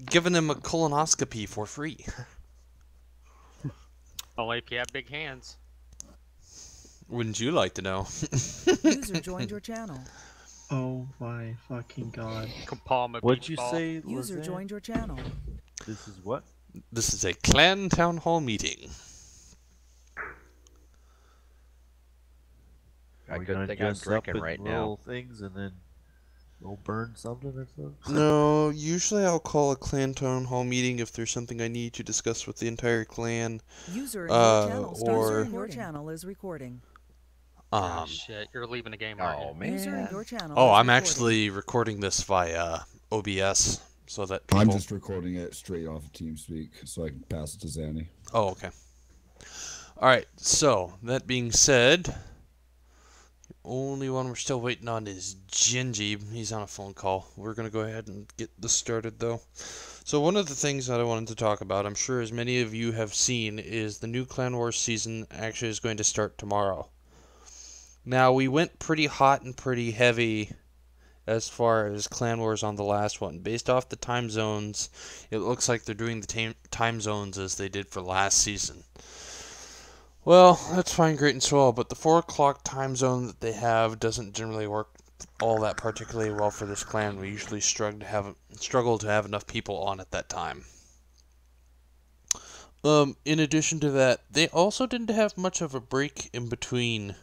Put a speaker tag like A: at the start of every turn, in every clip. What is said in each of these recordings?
A: giving him a colonoscopy for free.
B: Only if you have big hands.
A: Wouldn't you like to know?
C: User joined your channel.
D: Oh my fucking god.
B: Palm a
E: What'd
B: beach
E: you
B: ball.
E: say,
C: User
E: Lizanne?
C: joined your channel.
E: This is what?
A: This is a clan town hall meeting.
E: Are we
F: good
E: gonna
F: thing I'm
E: dress
F: drinking
E: up in
F: right
E: little things and then we'll burn something or something?
A: No, usually I'll call a clan town hall meeting if there's something I need to discuss with the entire clan.
C: User in your channel
A: Or
C: your channel is recording.
B: Oh shit, you're leaving the game, aren't you?
F: Oh man.
C: User in your channel
A: Oh,
C: is
A: I'm
C: recording.
A: actually recording this via OBS so that people...
G: I'm just recording it straight off of TeamSpeak so I can pass it to Zanny.
A: Oh, okay. Alright, so, that being said, the only one we're still waiting on is Gingy. He's on a phone call. We're going to go ahead and get this started, though. So one of the things that I wanted to talk about, I'm sure as many of you have seen, is the new Clan Wars season actually is going to start tomorrow. Now, we went pretty hot and pretty heavy as far as Clan Wars on the last one. Based off the time zones, it looks like they're doing the time zones as they did for last season. Well, that's fine, great and swell, but the 4 o'clock time zone that they have doesn't generally work all that particularly well for this clan. We usually struggle to have enough people on at that time. In addition to that, they also didn't have much of a break in between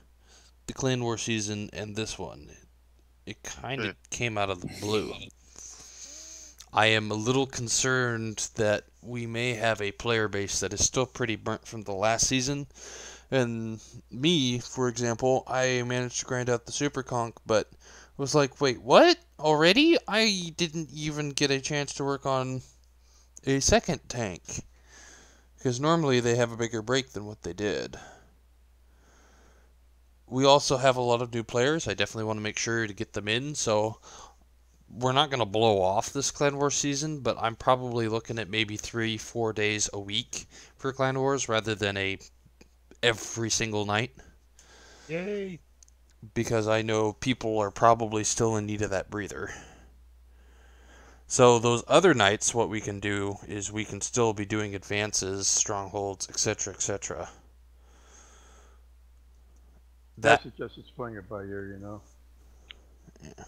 A: the Clan War season and this one. It kind of came out of the blue. I am a little concerned that we may have a player base that is still pretty burnt from the last season. And me, for example, I managed to grind out the Super Conk, but was like, wait, what? Already? I didn't even get a chance to work on a second tank. Because normally they have a bigger break than what they did. We also have a lot of new players. I definitely want to make sure to get them in, so we're not going to blow off this Clan Wars season, but I'm probably looking at maybe 3-4 days a week for Clan Wars rather than every single night.
E: Yay!
A: Because I know people are probably still in need of that breather. So those other nights, what we can do is we can still be doing advances, strongholds, etc., etc.
H: That's just playing it by ear, you know.
A: Yeah.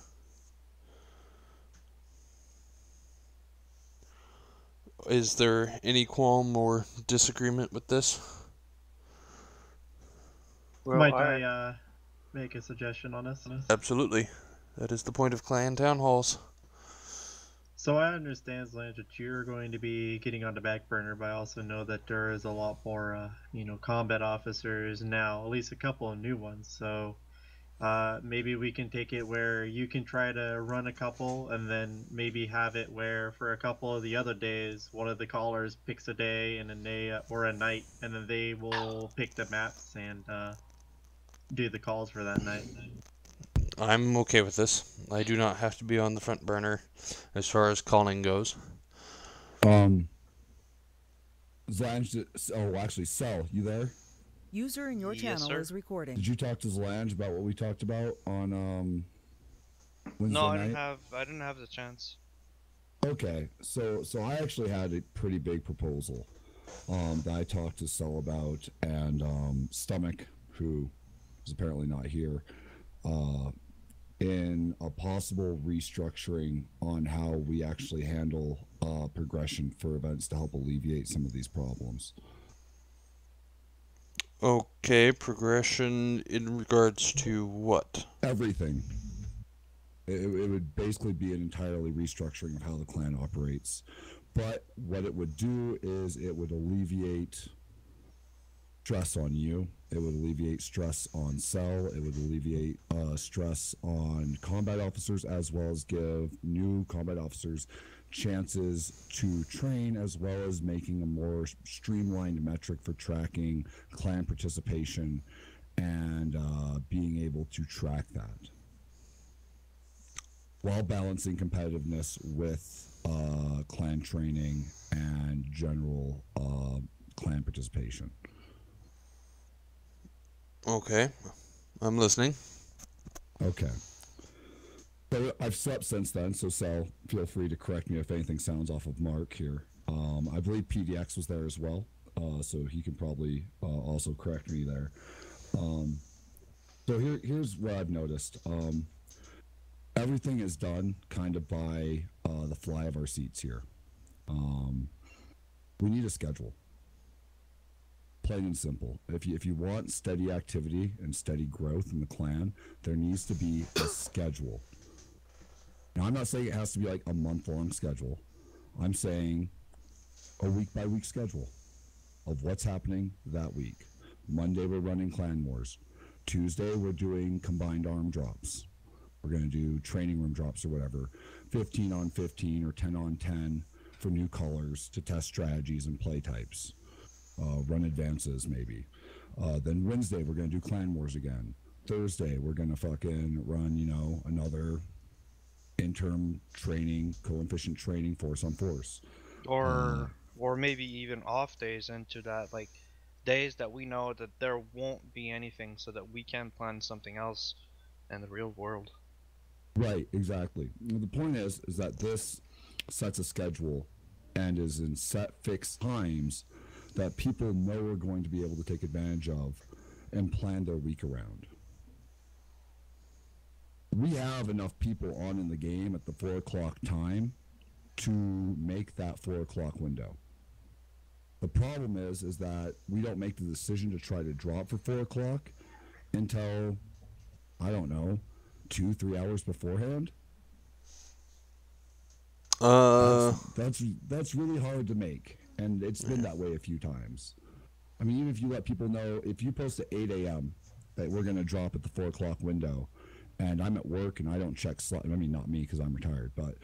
A: Is there any qualm or disagreement with this?
D: Well, Might I make a suggestion on this?
A: Absolutely. That is the point of clan town halls.
D: So I understand, Lange, that you're going to be getting on the back burner, but I also know that there is a lot more, combat officers now, at least a couple of new ones. So maybe we can take it where you can try to run a couple, and then maybe have it where for a couple of the other days, one of the callers picks a day and or a night, and then they will pick the maps and do the calls for that night.
A: I'm okay with this. I do not have to be on the front burner as far as calling goes.
G: Zange, actually, Cell, you there?
C: User in your channel is recording.
G: Did you talk to Zange about what we talked about on Wednesday
I: No,
G: night?
I: I didn't have the chance.
G: Okay, so I actually had a pretty big proposal that I talked to Cell about, and Stomach, who is apparently not here, in a possible restructuring on how we actually handle progression for events to help alleviate some of these problems.
A: Okay, progression in regards to what?
G: Everything. It would basically be an entirely restructuring of how the clan operates. But what it would do is it would alleviate stress on you. It would alleviate stress on Cell. It would alleviate stress on combat officers, as well as give new combat officers chances to train, as well as making a more streamlined metric for tracking clan participation and being able to track that while balancing competitiveness with clan training and general clan participation.
A: Okay, I'm listening.
G: Okay. So I've slept since then, so Sal, feel free to correct me if anything sounds off of mark here. I believe PDX was there as well, so he can probably also correct me there. So here's what I've noticed. Everything is done kind of by the fly of our seats here. We need a schedule. Plain and simple. If you want steady activity and steady growth in the clan, there needs to be a schedule. Now, I'm not saying it has to be like a month-long schedule. I'm saying a week-by-week schedule of what's happening that week. Monday, we're running Clan Wars. Tuesday, we're doing combined arm drops. We're going to do training room drops or whatever, 15 on 15 or 10 on 10 for new colors to test strategies and play types. Run advances, maybe. Then Wednesday, we're going to do Clan Wars again. Thursday, we're going to fucking run, another interim training, coefficient training, force on force.
F: Or maybe even off days into that, like days that we know that there won't be anything so that we can plan something else in the real world.
G: Right, exactly. The point is that this sets a schedule and is in set fixed times that people know are going to be able to take advantage of and plan their week around. We have enough people on in the game at the 4 o'clock time to make that 4 o'clock window. The problem is that we don't make the decision to try to drop for 4 o'clock until, I don't know, 2-3 hours beforehand. That's really hard to make, and it's been that way a few times. I mean, even if you let people know, if you post at 8 a.m. that we're going to drop at the 4 o'clock window, and I'm at work and I don't check Slack. I mean, not me because I'm retired, but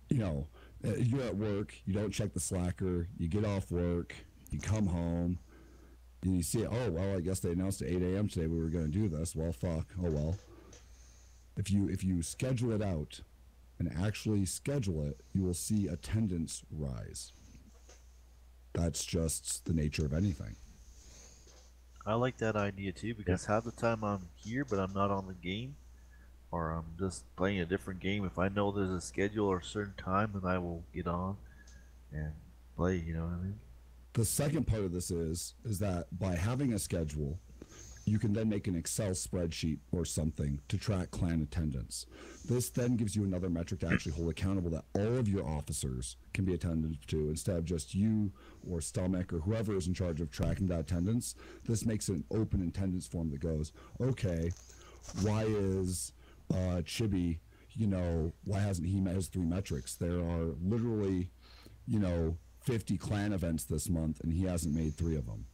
G: you're at work, you don't check the Slacker, you get off work, you come home, and you see, oh well, I guess they announced at 8 a.m. today we were going to do this. Well, fuck. Oh well. If you schedule it out and actually schedule it, you will see attendance rise. That's just the nature of anything.
E: I like that idea too, because half the time I'm here but I'm not on the game, or I'm just playing a different game. If I know there's a schedule or a certain time, then I will get on and play, you know what I mean?
G: The second part of this is that by having a schedule, you can then make an Excel spreadsheet or something to track clan attendance. This then gives you another metric to actually hold accountable that all of your officers can be attended to instead of just you or Stomach or whoever is in charge of tracking that attendance. This makes an open attendance form that goes, okay, why is Chibi, why hasn't he met his 3 metrics? There are literally, 50 clan events this month and he hasn't made 3 of them.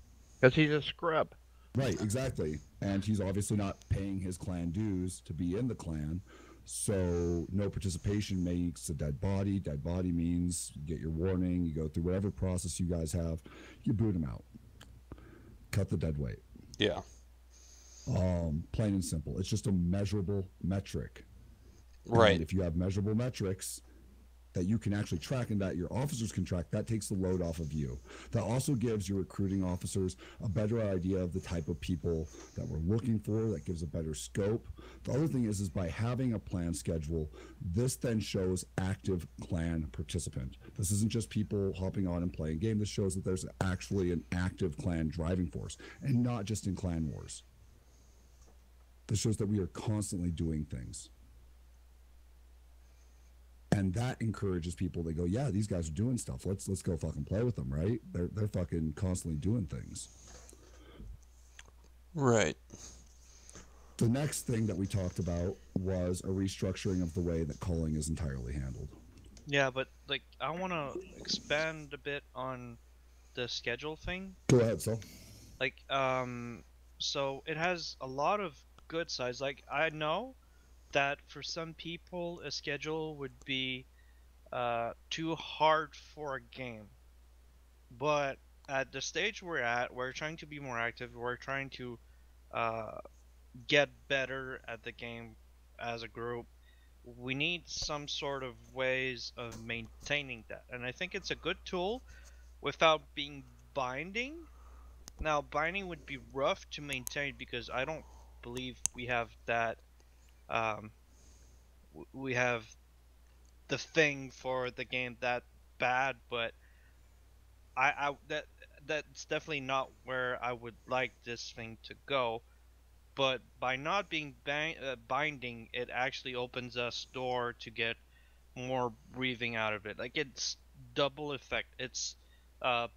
H: Because he's a scrub.
G: Right, exactly. And he's obviously not paying his clan dues to be in the clan. So no participation makes a dead body. Dead body means you get your warning, you go through whatever process you guys have, you boot him out. Cut the dead weight.
A: Yeah.
G: Plain and simple. It's just a measurable metric.
A: Right.
G: And if you have measurable metrics that you can actually track and that your officers can track, that takes the load off of you. That also gives your recruiting officers a better idea of the type of people that we're looking for. That gives a better scope. The other thing is by having a plan schedule, this then shows active clan participant. This isn't just people hopping on and playing game. This shows that there's actually an active clan driving force, and not just in Clan Wars. This shows that we are constantly doing things. And that encourages people to go, yeah, these guys are doing stuff. Let's go fucking play with them, right? They're fucking constantly doing things.
A: Right.
G: The next thing that we talked about was a restructuring of the way that calling is entirely handled.
F: Yeah, but I want to expand a bit on the schedule thing.
G: Go ahead, Sal.
F: So it has a lot of good sides. I know that for some people a schedule would be too hard for a game, but at the stage we're at, we're trying to be more active. We're trying to get better at the game as a group. We need some sort of ways of maintaining that, and I think it's a good tool without being binding. Now, binding would be rough to maintain because I don't believe we have that we have the thing for the game that bad, but that's definitely not where I would like this thing to go. But by not being binding, it actually opens us door to get more breathing out of it. Like it's double effect. It's uh,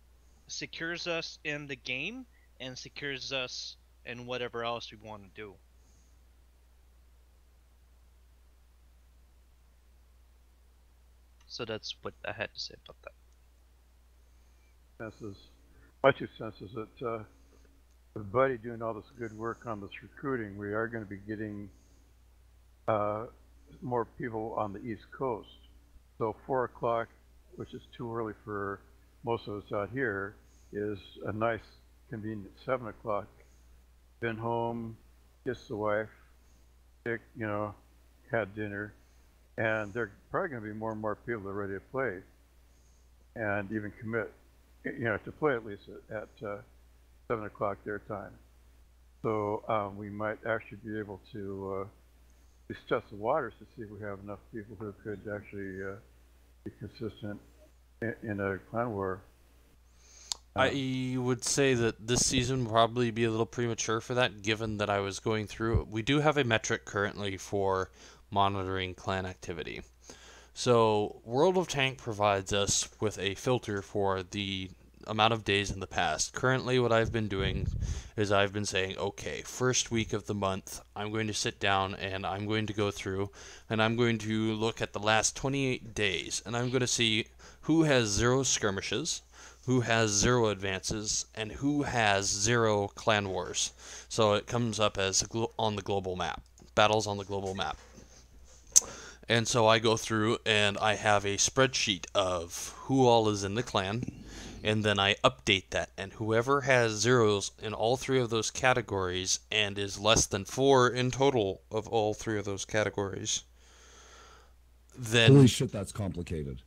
F: secures us in the game and secures us in whatever else we want to do. So that's what I had to say about that.
H: My 2 cents is that with Buddy doing all this good work on this recruiting, we are going to be getting more people on the East Coast. So 4 o'clock, which is too early for most of us out here, is a nice, convenient 7 o'clock. Been home, kissed the wife, had dinner, and there are probably going to be more and more people that are ready to play and even commit, to play at least at 7 o'clock their time. So we might actually be able to test the waters to see if we have enough people who could actually be consistent in a clan war.
A: I would say that this season will probably be a little premature for that, given that I was going through. We do have a metric currently for monitoring clan activity. So, World of Tank provides us with a filter for the amount of days in the past. Currently, what I've been doing is I've been saying, okay, first week of the month, I'm going to sit down and I'm going to go through and I'm going to look at the last 28 days and I'm going to see who has 0 skirmishes, who has 0 advances, and who has 0 clan wars. So it comes up as on the global map, battles on the global map. And so I go through and I have a spreadsheet of who all is in the clan, and then I update that. And whoever has zeros in all 3 of those categories and is less than 4 in total of all 3 of those categories, then...
G: Holy shit, that's complicated.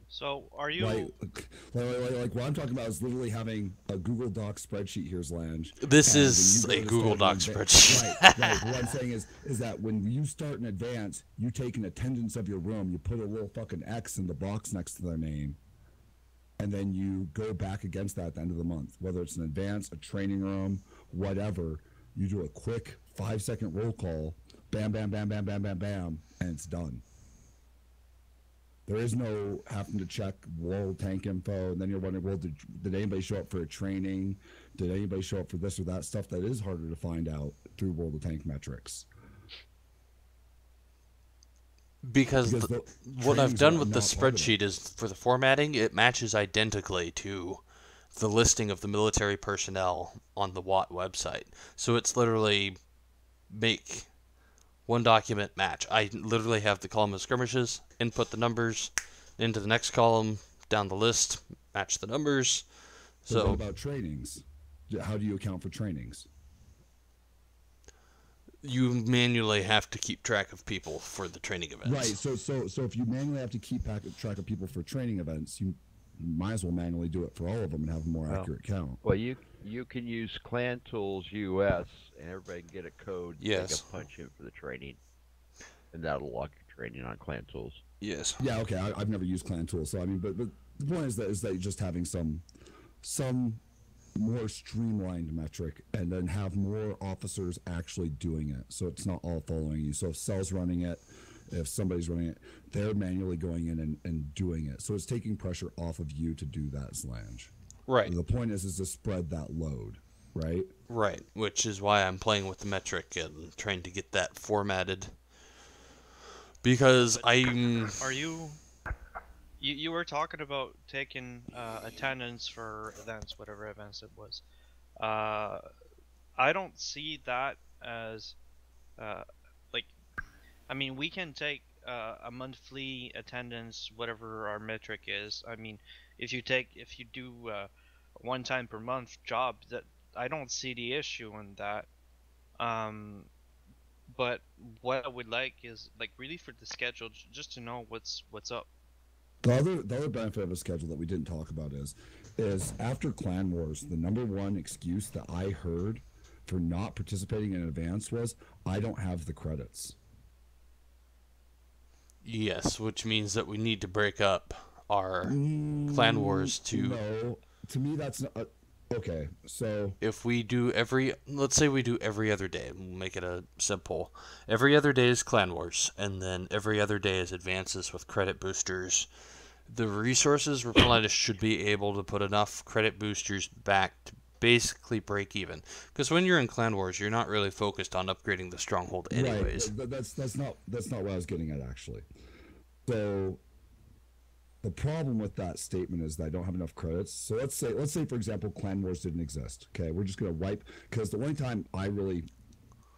F: So are you
G: like what I'm talking about is literally having a Google Doc spreadsheet. Here's Lange.
A: This is a Google Doc spreadsheet.
G: Right. What I'm saying is that when you start in advance, you take an attendance of your room, you put a little fucking X in the box next to their name, and then you go back against that at the end of the month. Whether it's an advance, a training room, whatever, you do a quick 5-second roll call, bam, bam, bam, bam, bam, bam, bam, and it's done. There is no having to check World Tank info, and then you're wondering, well, did anybody show up for a training? Did anybody show up for this or that stuff that is harder to find out through World of Tank metrics?
A: Because what I've done with the spreadsheet is, for the formatting, it matches identically to the listing of the military personnel on the WAT website. So it's literally make one document match. I literally have the column of skirmishes, input the numbers into the next column, down the list, match the numbers. So
G: what about trainings? How do you account for trainings?
A: You manually have to keep track of people for the training events.
G: Right. So if you manually have to keep track of people for training events, you might as well manually do it for all of them and have a more accurate count.
I: Well, you can use Clan Tools US, and everybody can get a code.
A: Yes.
I: They can punch in for the training, and that'll lock your training on Clan Tools.
A: Yes.
G: Yeah. Okay. I've never used Clan Tools, so I mean, but the point is that you're just having some more streamlined metric, and then have more officers actually doing it, so it's not all following you. So if Cell's running it, if somebody's running it, they're manually going in and doing it. So it's taking pressure off of you to do that, Lange.
A: Right.
G: And the point is to spread that load, right?
A: Right, which is why I'm playing with the metric and trying to get that formatted. Because
F: Are you were talking about taking attendance for events, whatever events it was. I don't see that as I mean, we can take a monthly attendance, whatever our metric is. I mean, if you do one time per month job, that I don't see the issue in that. But what I would like is really for the schedule, just to know what's up.
G: The other benefit of a schedule that we didn't talk about is after Clan Wars, the number one excuse that I heard for not participating in advance was, I don't have the credits.
A: Yes, which means that we need to break up our clan wars to.
G: No, to me that's not. Okay, so
A: If we do let's say we do every other day, we'll make it a simple. Every other day is clan wars, and then every other day is advances with credit boosters. The resources replenished should be able to put enough credit boosters back to basically break even. Because when you're in clan wars, you're not really focused on upgrading the stronghold anyways.
G: Right, that's not what I was getting at actually. So the problem with that statement is that I don't have enough credits. So let's say for example, clan wars didn't exist. Okay, we're just gonna wipe, because the only time I really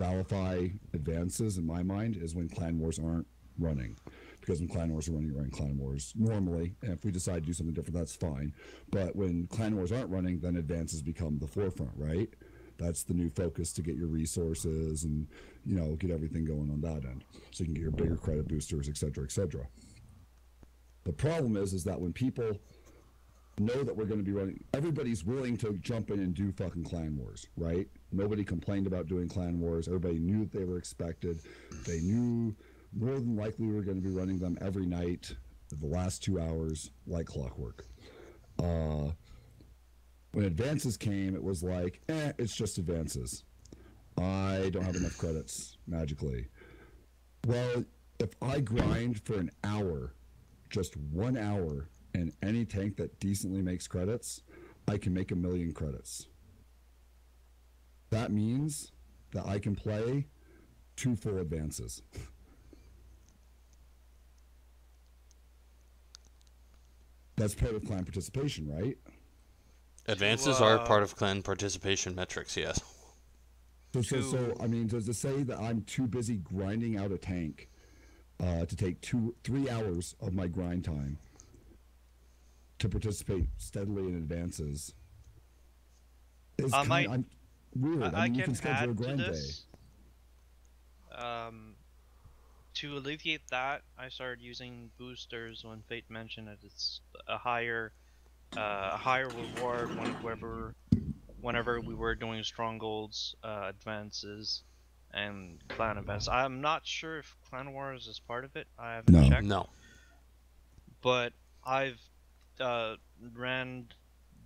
G: validify advances in my mind is when clan wars aren't running. Because when clan wars are running, you're running clan wars normally. And if we decide to do something different, that's fine. But when clan wars aren't running, then advances become the forefront, right? That's the new focus to get your resources and, you know, get everything going on that end. So you can get your bigger credit boosters, et cetera, et cetera. The problem is that when people know that we're going to be running, everybody's willing to jump in and do fucking clan wars, right? Nobody complained about doing clan wars. Everybody knew that they were expected. They knew more than likely we were going to be running them every night, the last 2 hours, like clockwork. When advances came, it was like, it's just advances. I don't have enough credits magically. Well, if I grind for an hour, just 1 hour, in any tank that decently makes credits, I can make 1 million credits. That means that I can play 2 full advances. That's part of clan participation, right?
A: Advances are part of clan participation metrics, yes.
G: So I mean, does it say that I'm too busy grinding out a tank to take 3 hours of my grind time to participate steadily in advances? I'm weird. I mean, you can schedule a grind day.
F: To alleviate that, I started using boosters when Fate mentioned that it's a higher reward whenever we were doing strongholds, advances, and clan events. I'm not sure if Clan Wars is part of it. I haven't checked.
A: No.
F: But I've ran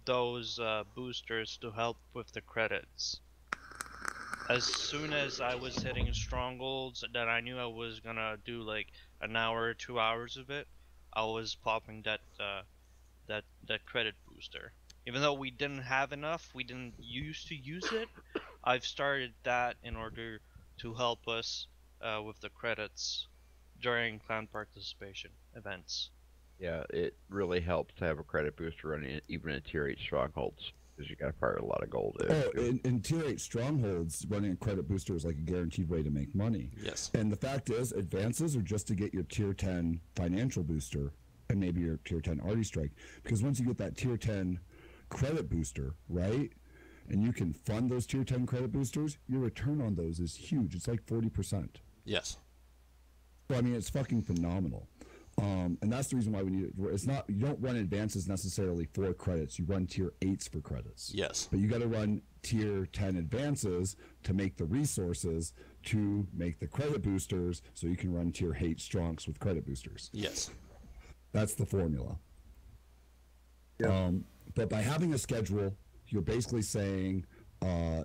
F: those boosters to help with the credits. As soon as I was hitting strongholds that I knew I was gonna do like an hour or 2 hours of it, I was popping that credit booster. Even though we didn't have enough, we didn't used to use it. I've started that in order to help us with the credits during clan participation events.
I: Yeah, it really helps to have a credit booster running even in tier 8 strongholds, because you got to fire a lot of gold in.
G: Oh, in tier 8 strongholds, running a credit booster is like a guaranteed way to make money.
A: Yes.
G: And the fact is, advances are just to get your tier 10 financial booster and maybe your tier 10 arty strike. Because once you get that tier 10 credit booster, right, and you can fund those tier 10 credit boosters, your return on those is huge. It's like 40%.
A: Yes.
G: So, I mean, it's fucking phenomenal. And that's the reason why we need it. It's not, you don't run advances necessarily for credits. You run tier 8s for credits.
A: Yes.
G: But you got to run tier 10 advances to make the resources to make the credit boosters, so you can run tier 8 strongs with credit boosters.
A: Yes.
G: That's the formula.
H: Yeah.
G: But by having a schedule, you're basically saying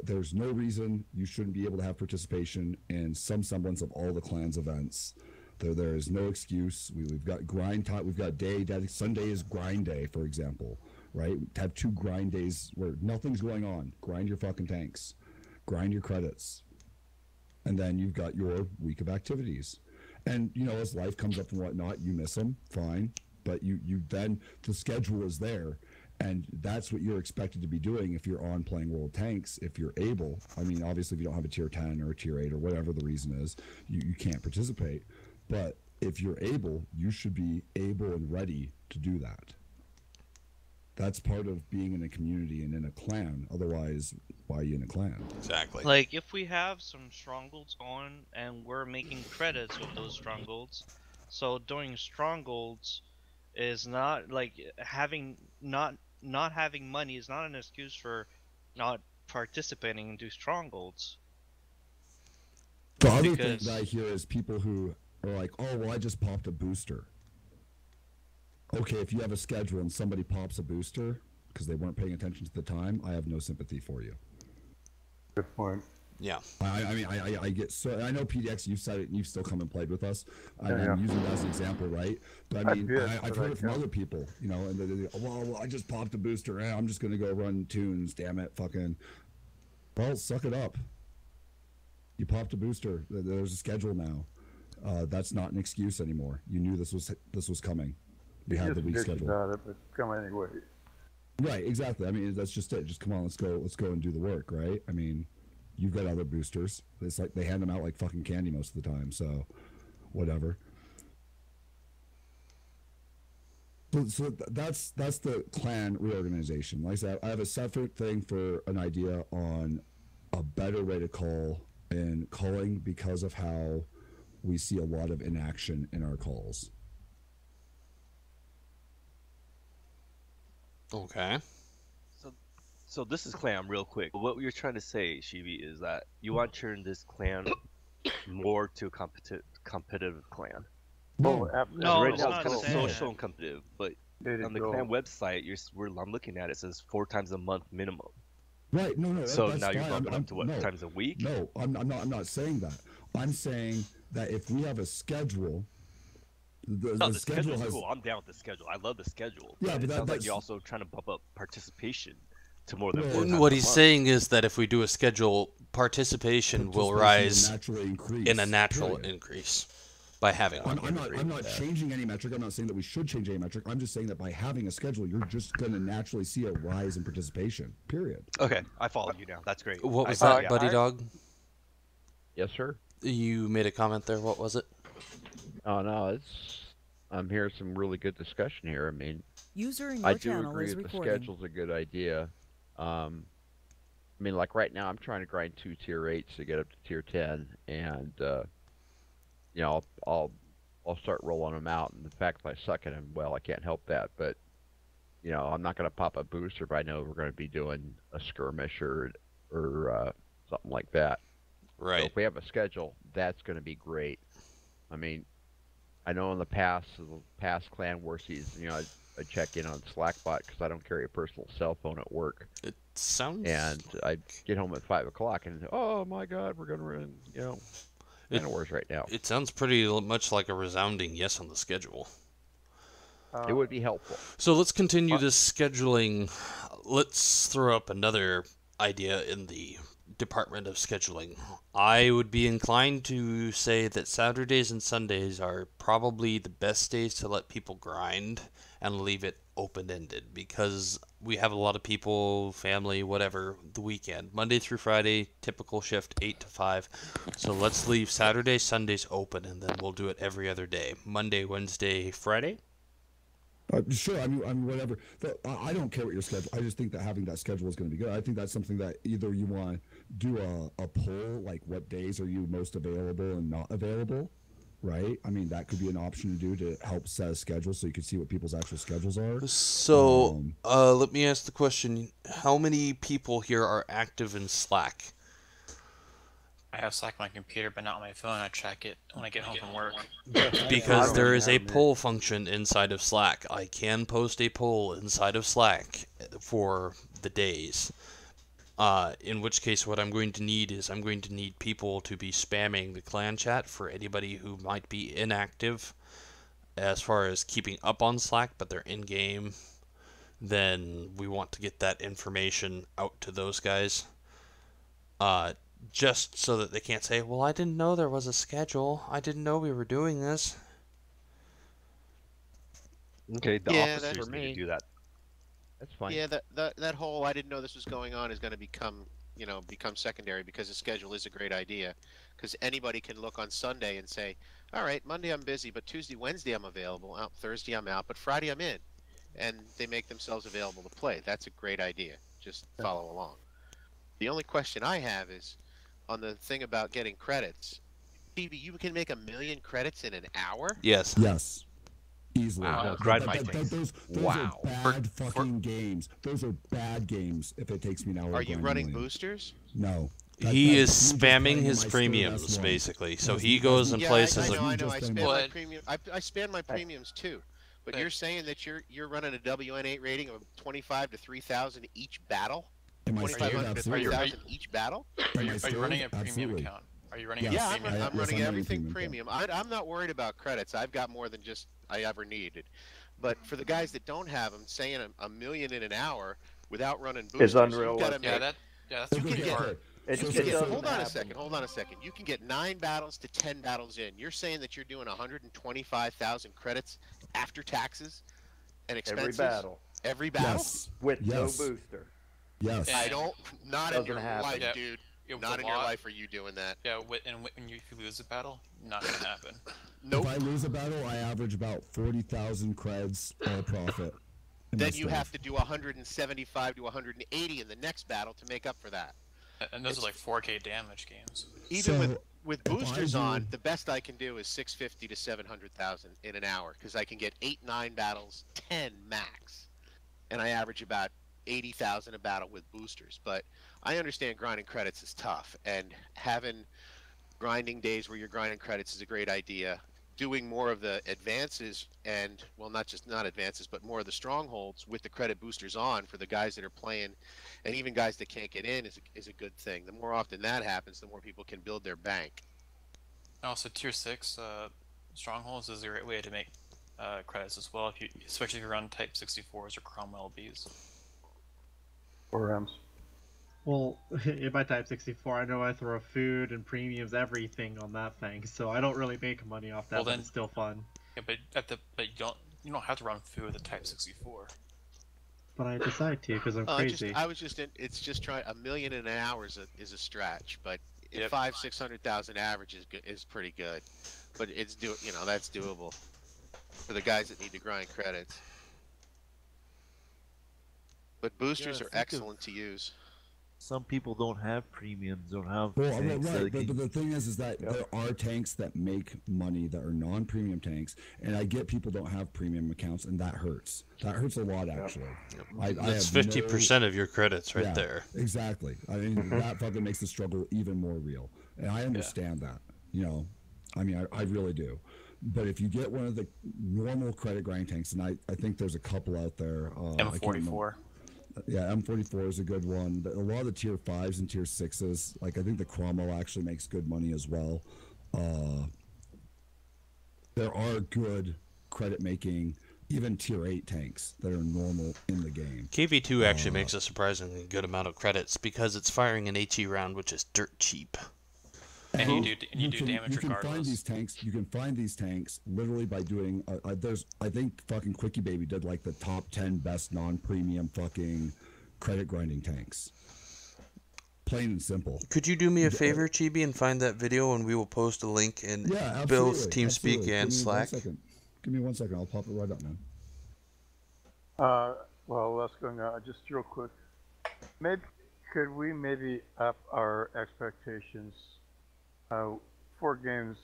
G: there's no reason you shouldn't be able to have participation in some semblance of all the clan's events. There is no excuse. We've got grind time. We've got Sunday is grind day, for example, right? Have 2 grind days where nothing's going on. Grind your fucking tanks. Grind your credits. And then you've got your week of activities. And, you know, as life comes up and whatnot, you miss them, fine. But you then, the schedule is there. And that's what you're expected to be doing if you're on playing World Tanks, if you're able. I mean, obviously, if you don't have a tier 10 or a tier 8 or whatever the reason is, you can't participate. But if you're able, you should be able and ready to do that. That's part of being in a community and in a clan. Otherwise, why are you in a clan?
A: Exactly.
F: Like, if we have some strongholds on and we're making credits with those strongholds, so doing strongholds is not like having not having money is not an excuse for not participating into strongholds.
G: The other thing that I hear is people who are like, oh, well, I just popped a booster. Okay, if you have a schedule and somebody pops a booster because they weren't paying attention to the time, I have no sympathy for you.
H: Good point.
A: Yeah.
G: I mean, I get so. I know PDX, you've said it and you've still come and played with us.
H: Yeah.
G: I'm using that as an example, right? But I mean, I've heard it from
H: can't.
G: other people, you know, and they well, I just popped a booster. I'm just going to go run tunes, damn it. Fucking. Well, suck it up. You popped a booster. There's a schedule now. That's not an excuse anymore. You knew this was coming. You had the week schedule.
H: About it, but come anyway.
G: Right, exactly. I mean, that's just it. Just come on, let's go and do the work, right? I mean, you've got other boosters. It's like they hand them out like fucking candy most of the time, so whatever. So that's the clan reorganization. Like I said, I have a separate thing for an idea on a better way to call and calling because of how we see a lot of inaction in our calls.
A: Okay.
J: So this is clan real quick. What you're trying to say, Shivi, is that you want to turn this clan more to a competitive clan.
H: No,
F: No,
J: right
F: it's
J: now
F: not
J: it's kind of
F: saying
J: social
F: that.
J: and competitive, but
H: There
J: on the
H: you
J: clan
H: go.
J: website, I'm looking at it says 4 times a month minimum.
G: Right? No.
J: So
G: that's
J: now you're
G: fine.
J: bumping up to what,
G: no,
J: times a week?
G: No, I'm not saying that. I'm saying that if we have a schedule,
J: No, the
G: schedule
J: schedule's
G: has.
J: cool. I'm down with the schedule. I love the schedule.
G: Yeah, but
J: it sounds like
G: that's-
J: you're also trying to bump up participation to more than
G: Well,
J: 4 times
A: What
J: a
A: he's
J: month.
A: saying is that if we do a schedule, participation will rise
G: naturally increase
A: in a natural
G: period.
A: increase by having one.
G: I'm not changing any metric. I'm not saying that we should change any metric. I'm just saying that by having a schedule, you're just going to naturally see a rise in participation. Period.
J: Okay, I follow you now. That's great.
A: What was
J: I-
A: that,
J: yeah,
A: Buddy
J: I-
A: Dog?
I: Yes, sir.
A: You made a comment there. What was it?
I: Oh no, I'm hearing some really good discussion here. I mean,
C: User in your
I: I do
C: channel
I: agree
C: is
I: that the
C: recording.
I: schedule's a good idea. I mean, like right now, I'm trying to grind 2 tier 8s to get up to tier 10, and you know, I'll start rolling them out. And the fact that I suck at them, well, I can't help that. But you know, I'm not going to pop a booster if I know we're going to be doing a skirmish or something like that. So
A: Right.
I: if we have a schedule, that's going to be great. I mean, I know in the past clan war season, you know, I check in on Slackbot because I don't carry a personal cell phone at work,
A: It sounds.
I: and I get home at 5 o'clock, and oh my God, we're going to run, you know, clan wars right now.
A: It sounds pretty much like a resounding yes on the schedule.
I: It would be helpful.
A: So let's continue this scheduling. Let's throw up another idea in the department of scheduling. I would be inclined to say that Saturdays and Sundays are probably the best days to let people grind and leave it open-ended because we have a lot of people, family, whatever, the weekend. Monday through Friday, typical shift 8 to 5. So let's leave Saturdays, Sundays open, and then we'll do it every other day. Monday, Wednesday, Friday.
G: Sure, I mean, whatever. I don't care what your schedule. I just think that having that schedule is going to be good. I think that's something that either you want to do a poll, like what days are you most available and not available, right? I mean, that could be an option to do to help set a schedule so you can see what people's actual schedules are.
A: So, let me ask the question: how many people here are active in Slack?
K: I have Slack on my computer, but not on my phone. I track it when I get home from work.
A: Because there is a poll function inside of Slack. I can post a poll inside of Slack for the days. In which case, what I'm going to need is I'm going to need people to be spamming the clan chat for anybody who might be inactive as far as keeping up on Slack, but they're in-game. Then we want to get that information out to those guys. Just so that they can't say, well, I didn't know there was a schedule. I didn't know we were doing this.
J: Okay, the
L: Yeah,
J: officers
L: that's
J: need to do that.
I: That's fine.
L: Yeah, that whole I didn't know this was going on is going to become secondary because the schedule is a great idea. Because anybody can look on Sunday and say, all right, Monday I'm busy, but Tuesday, Wednesday I'm available. Thursday I'm out, but Friday I'm in. And they make themselves available to play. That's a great idea. Just follow along. The only question I have is on the thing about getting credits. Phoebe, you can make 1 million credits in an hour?
A: Yes.
G: Yes. Easily.
J: Wow. Grind my
G: Those
J: Wow.
G: are bad fucking games. Those are bad games if it takes me an hour.
L: Are
G: to
L: you
G: grind
L: running
G: 1 million.
L: boosters?
G: No.
A: He is
G: just
A: spamming
G: playing in
A: his
G: my store,
A: premiums,
G: that's one.
A: basically. So
G: Because-
A: he
G: because
A: goes
G: we-
A: and
L: Yeah,
A: places
L: I
A: a
L: know. I
G: just
L: spend
G: been-
L: my
K: But-
L: premium. I spend my premiums too. But you're saying that you're running a WN8 rating of 25 to 3,000 each battle?
G: In my store,
L: 2,500 to
G: absolutely.
L: 3,000 each battle?
K: Are
G: In
K: you
G: my
K: running a
G: store,
K: premium
G: absolutely.
K: account? Are you running
G: Yes.
K: a
L: Yeah,
K: premium?
L: I'm
G: yes,
L: running
G: I'm
L: everything
G: premium.
L: I'm not worried about credits. I've got more than just I ever needed. But for the guys that don't have them, saying a million in an hour without running boosters,
M: unreal.
L: you've got to
K: Yeah,
L: make.
K: that's
L: You
K: too
L: can get-
K: hard.
M: It,
L: You
M: it
L: can get,
M: doesn't
L: hold on a
M: happen.
L: second. Hold on a second. You can get 9 battles to 10 battles in. You're saying that you're doing 125,000 credits after taxes and expenses
M: Every battle
L: Every battle?
G: Yes.
M: with
G: Yes.
M: no booster.
G: Yes.
L: I don't. Not in
M: Doesn't
L: your
M: happen.
L: life,
K: Yeah.
L: dude.
K: Yeah, with
L: Not
K: a
L: in your
K: lot-
L: life are you doing that.
K: Yeah, when if you lose a battle, not gonna happen.
L: Nope.
G: If I lose a battle, I average about 40,000 creds all profit. in my
L: Then you
G: store.
L: have to do 175 to 180 in the next battle to make up for that.
K: And those are like 4K damage games.
L: Even
G: So,
L: with
G: if I
L: boosters
G: do-
L: on, the best I can do is 650 to 700,000 in an hour because I can get 8-9 battles, 10 max, and I average about 80,000 a battle with boosters. But I understand grinding credits is tough, and having grinding days where you're grinding credits is a great idea. Doing more of the advances and, well, not advances, but more of the strongholds with the credit boosters on for the guys that are playing, and even guys that can't get in is a good thing. The more often that happens, the more people can build their bank.
K: Also, tier 6 strongholds is a great way to make credits as well, especially if you run Type 64s or Chrome LBs.
H: Or M's.
D: Well, in my Type 64, I know I throw food and premiums, everything on that thing, so I don't really make money off that,
K: Well,
D: but
K: then-
D: it's still fun.
K: Yeah, but you don't have to run food with a Type 64.
D: But I decide to because I'm crazy.
L: It's just trying. $1 million in an hour is a stretch, but
K: Yep.
L: 500,000-600,000 average is pretty good. But that's doable for the guys that need to grind credits. But boosters
E: Yeah,
L: are
E: think of-
L: excellent to use.
E: Some people don't have premiums, don't have
G: Well,
E: tanks that
G: right,
E: they
G: but
E: can-
G: the thing is that there are tanks that make money that are non-premium tanks, and I get people don't have premium accounts, and that hurts. That hurts a lot, actually.
A: That's 50% of your credits right
G: Yeah,
A: there.
G: Exactly. I mean, that fucking makes the struggle even more real, and I understand that. You know, I mean, I really do. But if you get one of the normal credit grind tanks, and I think there's a couple out there. I can't remember.
K: M44.
G: Yeah, M44 is a good one. A lot of the tier 5s and tier 6s, like I think the Cromwell actually makes good money as well. There are good credit making, even tier 8 tanks that are normal in the game.
A: KV2 actually makes a surprisingly good amount of credits because it's firing an HE round, which is dirt cheap.
K: And you do damage
G: you can
K: regardless.
G: find these tanks. You can find these tanks literally by doing. There's, I think, fucking Quickie Baby did like the top 10 best non-premium fucking credit grinding tanks. Plain and simple.
A: Could you do me a favor, Chibi, and find that video, and we will post a link in Bill's TeamSpeak
G: absolutely.
A: and
G: Give me
A: Slack?
G: 1 second. Give me 1 second. I'll pop it right up, man.
H: Well, that's going on. Just real quick. Could we maybe up our expectations? 4 games,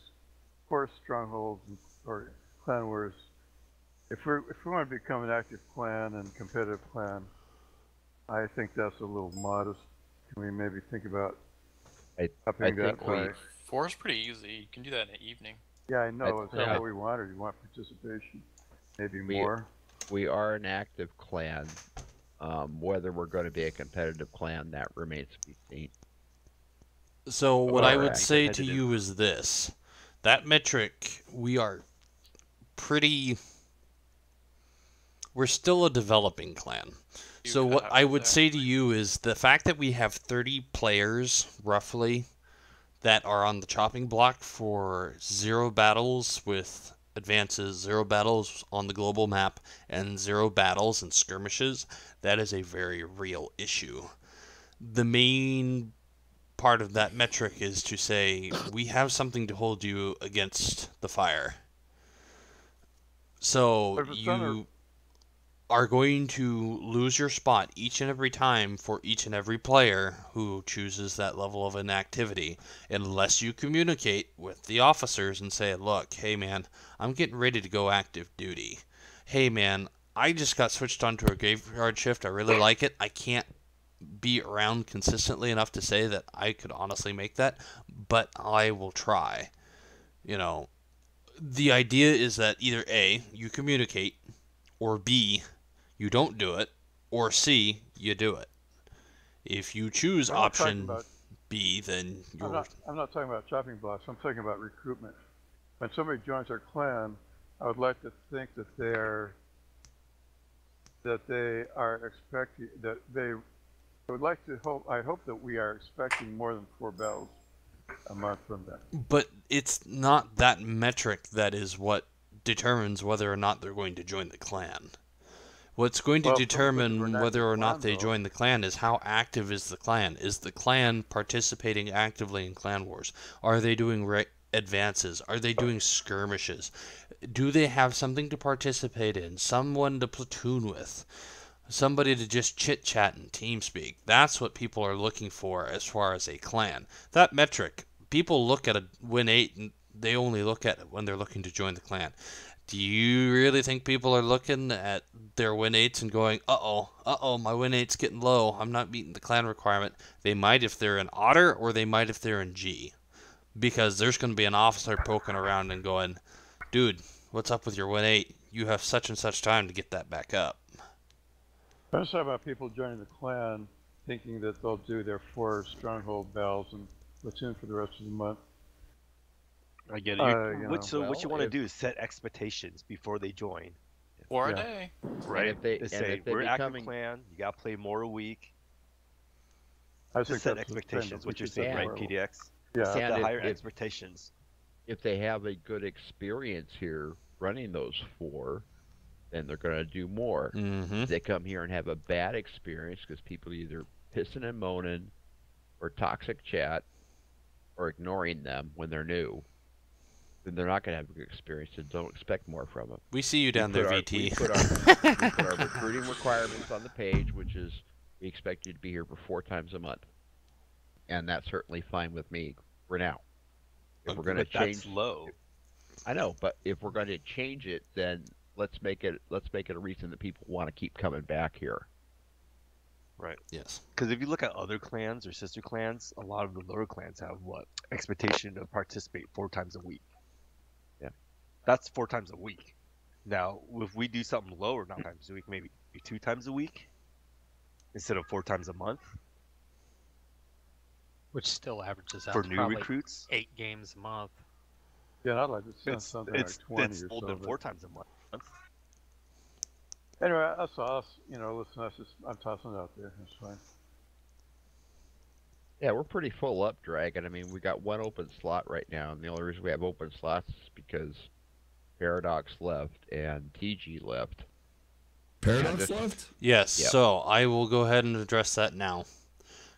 H: 4 strongholds, or clan wars. If we want to become an active clan and competitive clan, I think that's a little modest. Can we maybe think about upping that by?
K: 4 is pretty easy. You can do that in the evening.
H: Yeah, I know. Is that
I: yeah.
H: what we want, or do you want participation? Maybe more.
I: We are an active clan. Whether we're going to be a competitive clan, that remains to be seen.
A: So what I would
I: Alright.
A: say to you is this. That metric, we're still a developing clan. So what I would say to you is the fact that we have 30 players, roughly, that are on the chopping block for 0 battles with advances, 0 battles on the global map, and 0 battles and skirmishes, that is a very real issue. The main part of that metric is to say we have something to hold you against the fire. So you are going to lose your spot each and every time for each and every player who chooses that level of inactivity unless you communicate with the officers and say, look, hey man, I'm getting ready to go active duty. Hey man, I just got switched onto a graveyard shift. I really like it. I can't be around consistently enough to say that I could honestly make that, but I will try. You know, the idea is that either A, you communicate, or B, you don't do it, or C, you do it. If you choose option B, then you're...
H: I'm not talking about chopping blocks. I'm talking about recruitment. When somebody joins our clan, I would like to think that they are expecting that they. I would like to hope. I hope that we are expecting more than 4 bells a month from them.
A: But it's not that metric that is what determines whether or not they're going to join the clan. What's going to determine whether or not they join the clan is how active is the clan. Is the clan participating actively in clan wars? Are they doing advances? Are they doing skirmishes? Do they have something to participate in? Someone to platoon with? Somebody to just chit-chat and team speak? That's what people are looking for as far as a clan. That metric, people look at a win 8 and they only look at it when they're looking to join the clan. Do you really think people are looking at their win 8s and going, uh-oh, my win 8's getting low, I'm not meeting the clan requirement? They might if they're in Otter, or they might if they're in G. Because there's going to be an officer poking around and going, dude, what's up with your win 8? You have such and such time to get that back up.
H: I'm talking about people joining the clan thinking that they'll do their 4 stronghold bells and platoon for the rest of the month.
J: I get it. What you want to do is set expectations before they join.
K: Or a day.
J: Right.
I: And if they
J: say, we're active clan, you got to play more a week.
H: I
J: just set expectations, what you're saying, right, PDX?
H: Yeah.
J: Set the higher expectations.
I: If they have a good experience here running those 4, then they're going to do more.
A: Mm-hmm.
I: If they come here and have a bad experience because people either pissing and moaning or toxic chat or ignoring them when they're new, then they're not going to have a good experience, and don't expect more from them.
A: We see you down there, VT.
I: We put our recruiting requirements on the page, which is we expect you to be here for 4 times a month. And that's certainly fine with me for now. If we're going to change...
J: That's low.
I: I know, but if we're going to change it, then let's make it a reason that people want to keep coming back here.
J: Right.
A: Yes.
J: Because if you look at other clans or sister clans, a lot of the lower clans have expectation to participate 4 times a week.
I: Yeah.
J: That's 4 times a week. Now, if we do something lower, not times a week, maybe 2 times a week instead of 4 times a month.
B: Which still averages out
J: for
B: to
J: new
B: probably
J: recruits.
B: 8 games a month.
H: Yeah, I'd like to see something like 20
J: it's
H: or
J: more
H: so.
J: than 4 times a month.
H: Anyway, that's all. Listen, I'm tossing it out there. That's fine.
I: Yeah, we're pretty full up, Dragon. I mean, we got 1 open slot right now, and the only reason we have open slots is because Paradox left and TG left.
G: Paradox left?
A: Yes,
I: Yep.
A: So I will go ahead and address that now,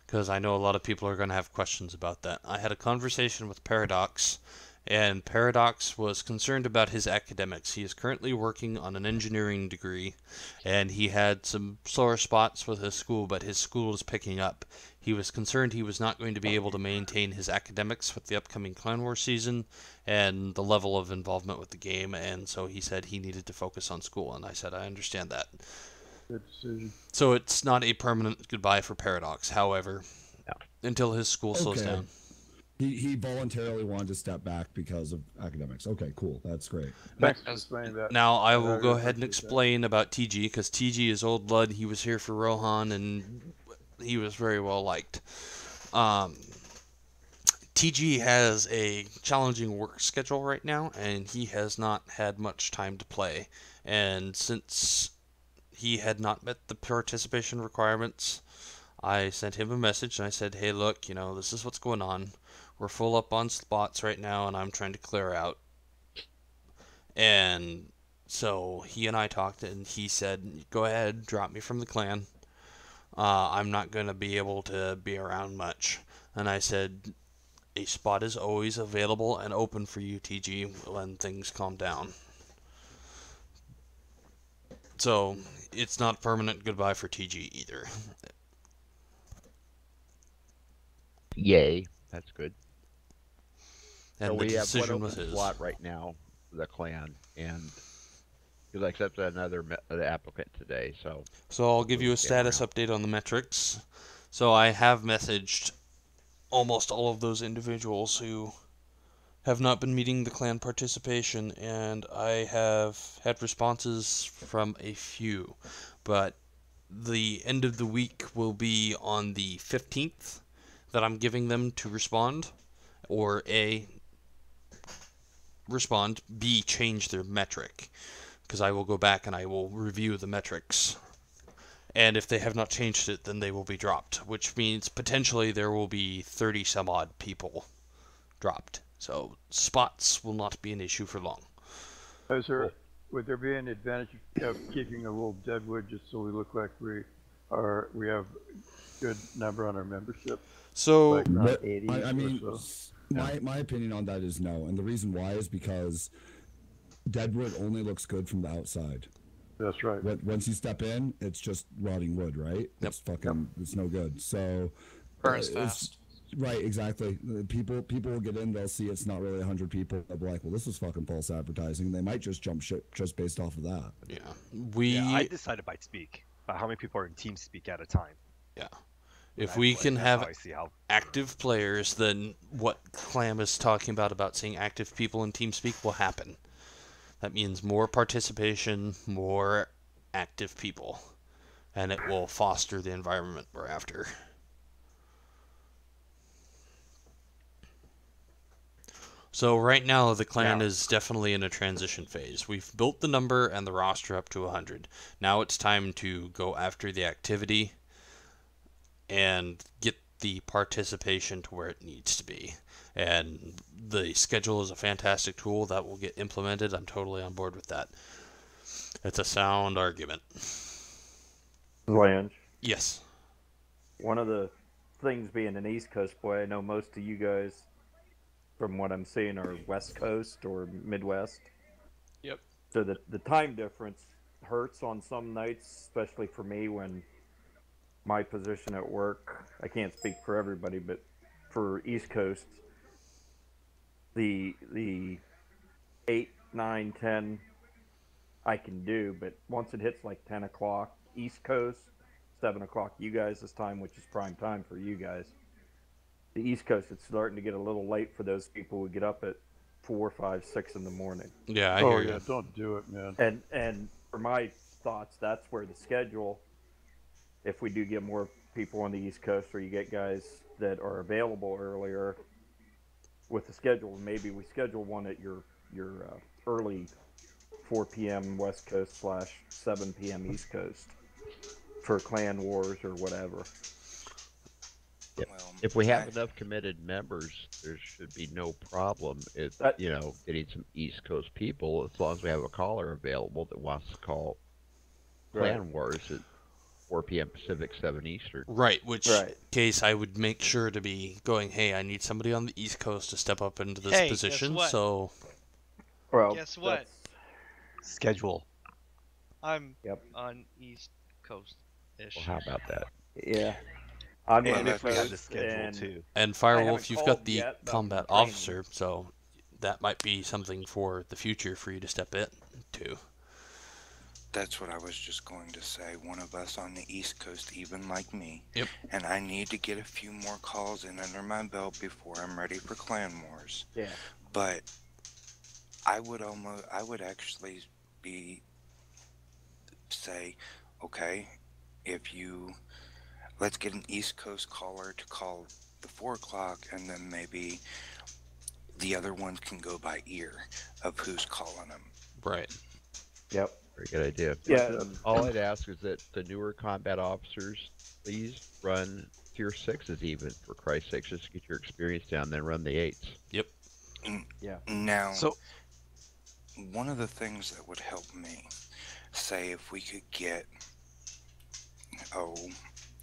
A: because I know a lot of people are going to have questions about that. I had a conversation with Paradox, and Paradox was concerned about his academics. He is currently working on an engineering degree, and he had some sore spots with his school, but his school is picking up. He was concerned he was not going to be able to maintain his academics with the upcoming Clan War season and the level of involvement with the game, and so he said he needed to focus on school, and I said I understand that.
H: Good decision.
A: So it's not a permanent goodbye for Paradox, however, until his school slows down.
G: He voluntarily wanted to step back because of academics. Okay, cool. That's great.
H: Thanks for explaining that.
A: Now I will go ahead and explain about TG, because TG is old blood. He was here for Rohan, and he was very well liked. TG has a challenging work schedule right now, and he has not had much time to play. And since he had not met the participation requirements, I sent him a message, and I said, hey, look, this is what's going on. We're full up on spots right now, and I'm trying to clear out. And so he and I talked, and he said, go ahead, drop me from the clan. I'm not going to be able to be around much. And I said, a spot is always available and open for you, TG, when things calm down. So it's not permanent goodbye for TG either.
I: Yay, that's good.
A: And
I: so
A: the
I: we have
A: decision
I: 1
A: was
I: open
A: his.
I: slot right now for the clan, and because I accepted another applicant today, so
A: I'll give you a
I: Yeah,
A: status update on the metrics. So I have messaged almost all of those individuals who have not been meeting the clan participation, and I have had responses from a few, but the end of the week will be on the 15th that I'm giving them to respond, or A, respond, B, change their metric, because I will go back and I will review the metrics. And if they have not changed it, then they will be dropped, which means potentially there will be 30 some odd people dropped. So spots will not be an issue for long.
H: Would there be an advantage of keeping a little deadwood just so we look like we have good number on our membership?
A: So
H: like not 80
G: I mean,
H: or so?
G: my opinion on that is no, and the reason why is because deadwood only looks good from the outside.
H: That's right.
G: Once you step in, it's just rotting wood, right?
A: Yep.
G: It's fucking, it's no good. So
K: Burns fast.
G: Right, exactly. People will get in, they'll see it's not really 100 people. They'll be like, well, this is fucking false advertising. They might just jump ship just based off of that.
A: Yeah.
J: I decided by speak, by how many people are in team speak at a time.
A: Yeah. If we can
J: that's
A: have
J: how I see how.
A: active players, then what Clam is talking about seeing active people in TeamSpeak will happen. That means more participation, more active people, and it will foster the environment we're after. So right now, the clan is definitely in a transition phase. We've built the number and the roster up to 100. Now it's time to go after the activity and get the participation to where it needs to be. And the schedule is a fantastic tool that will get implemented. I'm totally on board with that. It's a sound argument.
M: Blanche.
A: Yes.
M: One of the things being an East Coast boy, I know most of you guys, from what I'm seeing, are West Coast or Midwest.
K: Yep.
M: So the time difference hurts on some nights, especially for me when my position at work, I can't speak for everybody, but for East Coast, the 8, 9, 10 I can do, but once it hits like 10 o'clock East Coast, 7 o'clock you guys' time, which is prime time for you guys, the East Coast, it's starting to get a little late for those people who get up at 4, 5, 6 in the morning.
A: Yeah, I hear you.
H: Don't do it, man.
M: And for my thoughts, that's where the schedule, if we do get more people on the East Coast, or you get guys that are available earlier with the schedule, maybe we schedule one at your early 4 p.m. West Coast / 7 p.m. East Coast for Clan Wars or whatever.
I: If we have enough committed members, there should be no problem. Getting some East Coast people, as long as we have a caller available that wants to call Clan Wars at 4 p.m. Pacific, 7 Eastern.
A: Right, which case I would make sure to be going, hey, I need somebody on the East Coast to step up into this position.
F: Guess what?
A: So,
F: guess what?
J: Schedule.
F: I'm on East Coast-ish.
I: Well, how about that?
M: Yeah. I'm
J: and if we have the schedule too.
A: And Firewolf, you've got the combat officer, so that might be something for the future for you to step in to.
N: That's what I was just going to say. One of us on the East Coast, even like me.
A: Yep.
N: And I need to get a few more calls in under my belt before I'm ready for Clan Wars.
M: Yeah.
N: But I would actually say, okay, let's get an East Coast caller to call the 4 o'clock, and then maybe the other ones can go by ear of who's calling them.
A: Right.
M: Yep.
I: Very good idea.
M: Yeah.
I: All I'd ask is that the newer combat officers, please run tier 6s even, for Christ's sake, just to get your experience down, then run the 8s.
A: Yep.
M: Yeah.
N: Now, one of the things that would help me, say if we could get,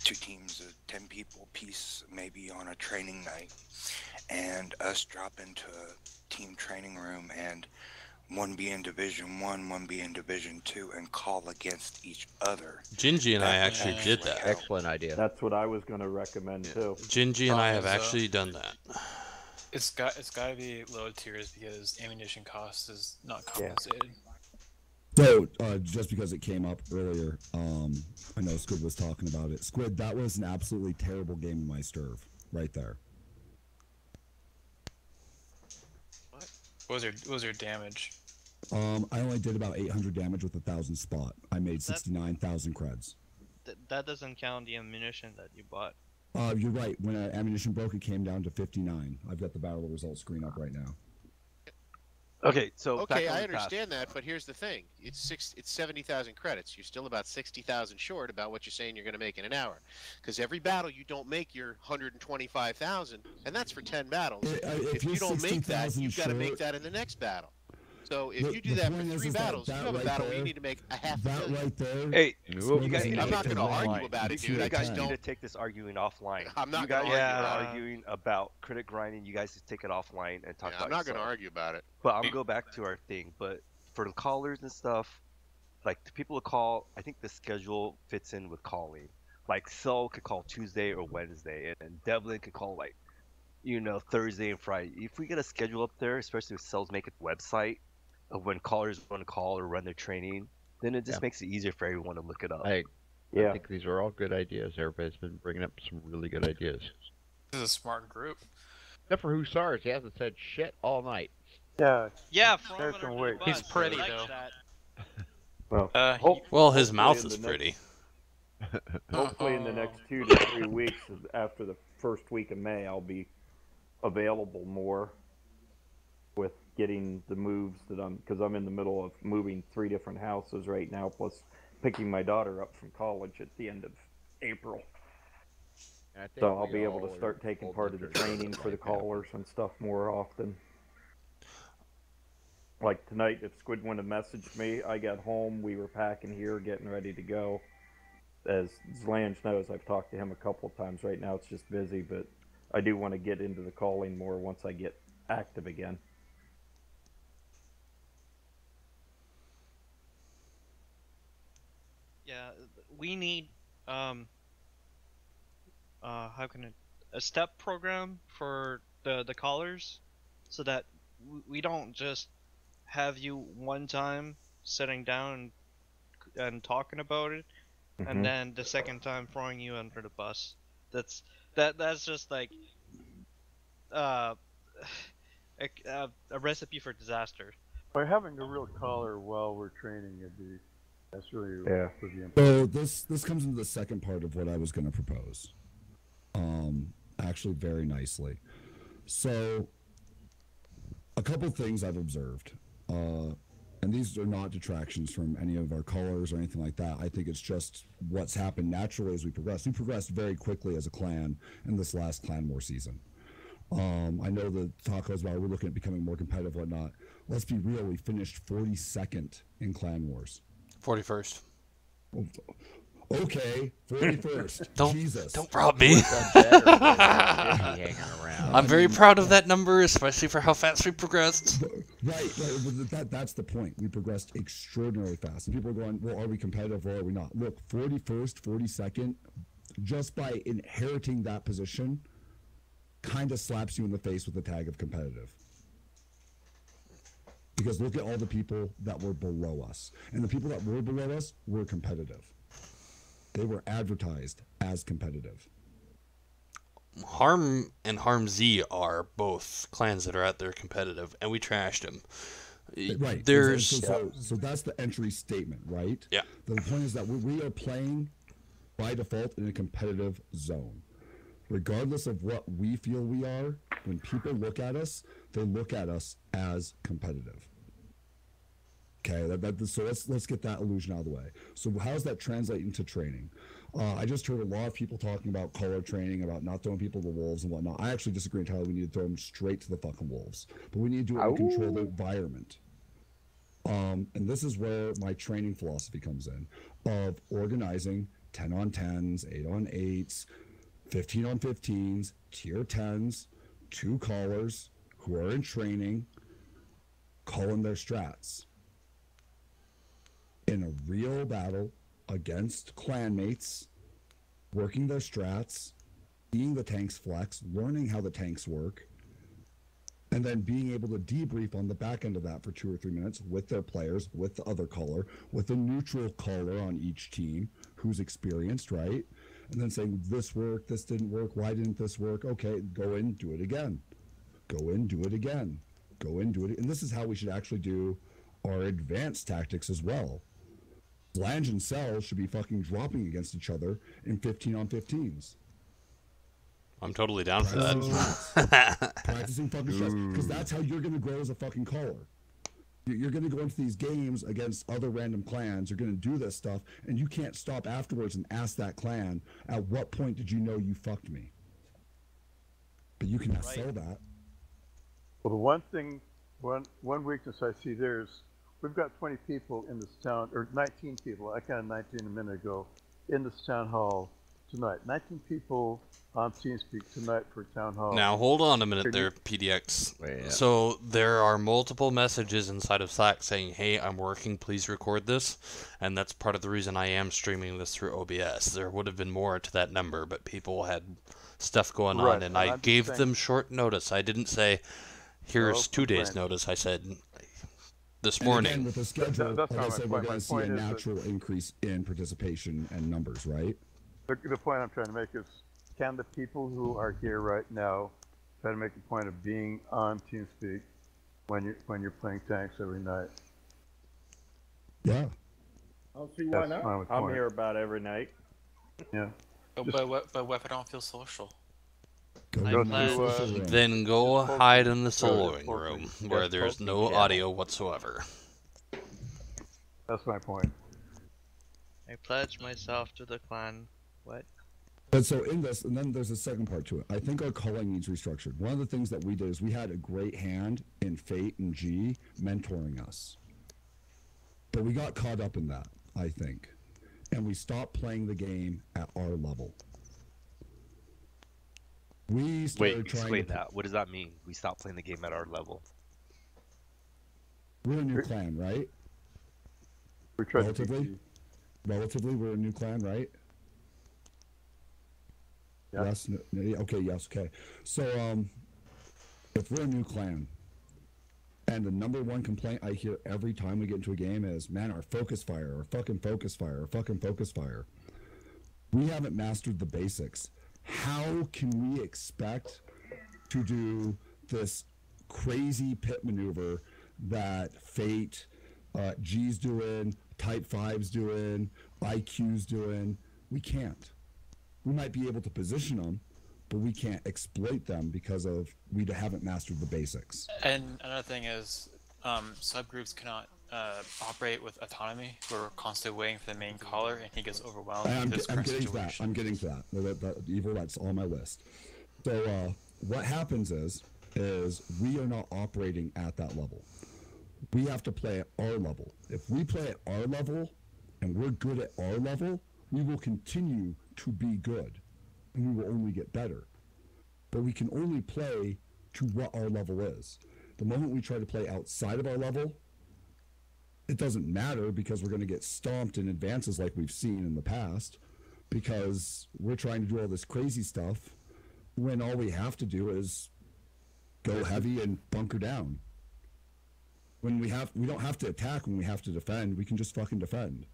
N: 2 teams of 10 people piece maybe on a training night, and us drop into a team training room and one be in Division 1, one be in Division 2, and call against each other.
A: Gingy and I actually did that.
I: Excellent idea.
M: That's what I was going to recommend too.
A: Gingy and I have actually done that.
K: It's got to be low tiers because ammunition cost is not compensated.
G: So, just because it came up earlier, I know Squid was talking about it. Squid, that was an absolutely terrible game of my Sturv, right there.
K: What was your damage?
G: I only did about 800 damage with 1,000 spot. I made 69,000 creds.
F: That doesn't count the ammunition that you bought.
G: You're right. When ammunition broke, it came down to 59. I've got the battle results screen up right now.
J: Okay, so
L: okay, I understand that, but here's the thing: it's 70,000 credits. You're still about 60,000 short about what you're saying you're going to make in an hour, because every battle you don't make your 125,000, and that's for 10 battles. If you don't make that, you've got to make that in the next battle. So if you do that for 3 battles, you have a battle where you need to make a $500,000.
G: That right there.
J: Hey, you guys,
L: I'm not going to argue about it, dude.
J: You
L: I
J: guys
L: just
J: need
L: don't.
J: to take this arguing offline.
L: I'm not
J: you
L: going
J: guys
L: to argue
J: are
L: about it.
J: arguing about credit grinding. You guys just take it offline and talk about it.
L: I'm not going to argue about it.
J: But I'm going to go back to our thing. But for the callers and stuff, like the people who call, I think the schedule fits in with calling. Like Sol could call Tuesday or Wednesday, and Devlin could call like, Thursday and Friday. If we get a schedule up there, especially if Sol's making a website of when callers want to call or run their training, then it just makes it easier for everyone to look it up.
I: I think these are all good ideas. Everybody's been bringing up some really good ideas.
K: This is a smart group.
I: Except for Hussars, he hasn't said shit all night.
H: Yeah.
F: Yeah,
K: He's pretty though.
A: Well, his mouth is pretty.
M: Hopefully in the next 2 to 3 weeks after the first week of May, I'll be available more with getting the moves that because I'm in the middle of moving 3 different houses right now, plus picking my daughter up from college at the end of April. So I'll be able to start taking part of the training for the callers and stuff more often. Like tonight, if Squid wouldn't have messaged me, I got home, we were packing here, getting ready to go. As Zlange knows, I've talked to him a couple of times. Right now it's just busy, but I do want to get into the calling more once I get active again.
F: Yeah, we need a step program for the callers, so that we don't just have you one time sitting down and talking about it, and then the second time throwing you under the bus. That's just like a recipe for disaster.
H: By having a real caller while we're training, that's really would be important.
G: So this comes into the second part of what I was going to propose. Actually, very nicely. So, a couple things I've observed, and these are not detractions from any of our callers or anything like that. I think it's just what's happened naturally as we progress. We progressed very quickly as a clan in this last Clan War season. I know the talk was about we're looking at becoming more competitive, whatnot. Let's be real. We finished 42nd in Clan Wars.
A: 41st.
G: Okay, 41st.
A: Don't rob me. I'm very proud of that number, especially for how fast we progressed.
G: Right. That's the point. We progressed extraordinarily fast. And people are going, well, are we competitive or are we not? Look, 41st, 42nd, just by inheriting that position, kind of slaps you in the face with the tag of competitive. Because look at all the people that were below us. And the people that were below us were competitive. They were advertised as competitive.
A: Harm and Harm Z are both clans that are out there competitive, and we trashed them.
G: Right.
A: There's
G: so that's the entry statement, right?
A: Yeah.
G: The point is that we are playing by default in a competitive zone. Regardless of what we feel we are, when people look at us, they look at us as competitive. Okay, so let's get that illusion out of the way. So how does that translate into training? I just heard a lot of people talking about color training, about not throwing people to the wolves and whatnot. I actually disagree entirely. We need to throw them straight to the fucking wolves. But we need to do it in a controlled environment. And this is where my training philosophy comes in, of organizing 10 on 10s, 8 on 8s, 15 on 15s, tier 10s, 2 callers who are in training, calling their strats. In a real battle against clanmates, working their strats, seeing the tanks flex, learning how the tanks work, and then being able to debrief on the back end of that for 2 or 3 minutes with their players, with the other caller, with a neutral caller on each team who's experienced, right? And then saying, this worked, this didn't work, why didn't this work? Okay, go in, do it again. Go in, do it again. Go in, do it. And this is how we should actually do our advanced tactics as well. Lange and Cell should be fucking dropping against each other in 15 on 15s.
A: I'm totally down for that.
G: Practicing fucking stress. Because that's how you're going to grow as a fucking caller. You're going to go into these games against other random clans. You're going to do this stuff, and you can't stop afterwards and ask that clan, at what point did you know you fucked me? But you can sell that.
H: Well, the one thing, one weakness I see there is we've got 20 people in this town, or 19 people, I counted 19 a minute ago, in this town hall tonight. 19 people on TeamSpeak tonight for town hall.
A: Now, hold on a minute there, PDX.
I: Yeah.
A: So, there are multiple messages inside of Slack saying, hey, I'm working, please record this. And that's part of the reason I am streaming this through OBS. There would have been more to that number, but people had stuff going on, and I gave them short notice. I didn't say, here's 2 days' notice. I said, this morning.
G: And again, with the schedule, like I said, we're going to see a natural increase in participation and numbers, right?
H: The point I'm trying to make is, can the people who are here right now try to make a point of being on TeamSpeak when you're playing tanks every night?
G: Yeah.
M: I'll see why not. I'm here about every night.
H: Yeah.
K: But what if I don't feel social?
A: Then go hide in the soloing room where there's no audio whatsoever.
H: That's my point.
F: I pledge myself to the clan. What?
G: But so in this, and then there's a second part to it. I think our culling needs restructured. One of the things that we did is we had a great hand in Fate and G mentoring us. But we got caught up in that, I think. And we stopped playing the game at our level. We started trying
J: explain
G: to
J: that. What does that mean? We stopped playing the game at our level.
G: We're a new clan, right? Relatively, we're a new clan, right?
H: Yeah.
G: Yes. No, okay. Yes. Okay. So, if we're a new clan, and the number one complaint I hear every time we get into a game is, man, our focus fire, our fucking focus fire, our fucking focus fire. We haven't mastered the basics. How can we expect to do this crazy pit maneuver that Fate, G's doing, Type 5's doing, IQ's doing? We can't. We might be able to position them, but we can't exploit them because we haven't mastered the basics.
K: And another thing is, subgroups cannot operate with autonomy. We're constantly waiting for the main caller, and he gets overwhelmed.
G: I'm getting to that. I'm getting to that. That evil, that's on my list. So what happens is we are not operating at that level. We have to play at our level. If we play at our level, and we're good at our level, we will continue to be good, and we will only get better. But we can only play to what our level is. The moment we try to play outside of our level, it doesn't matter because we're going to get stomped in advances like we've seen in the past, because we're trying to do all this crazy stuff when all we have to do is go heavy and bunker down. When we don't have to attack when we have to defend. We can just fucking defend.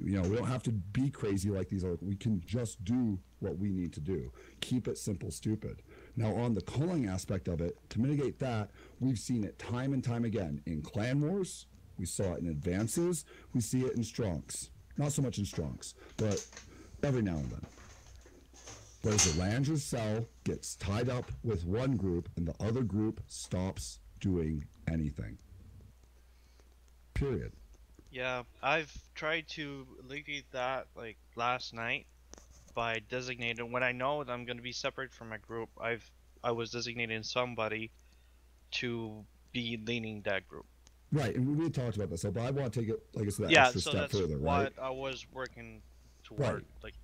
G: We don't have to be crazy like these other. We can just do what we need to do. Keep it simple, stupid. Now, on the culling aspect of it, to mitigate that, we've seen it time and time again in clan wars. We saw it in advances. We see it in strongs. Not so much in strongs, but every now and then. Whereas the Langer cell gets tied up with one group and the other group stops doing anything. Period.
F: Yeah, I've tried to alleviate that like last night by designating when I know that I'm going to be separate from my group. I was designating somebody to be leading that group.
G: Right, and we talked about this, so but I want to take it, like I said, that
F: yeah,
G: extra
F: so
G: step
F: that's
G: further,
F: what
G: right?
F: I was working toward.
G: Right.
F: Like,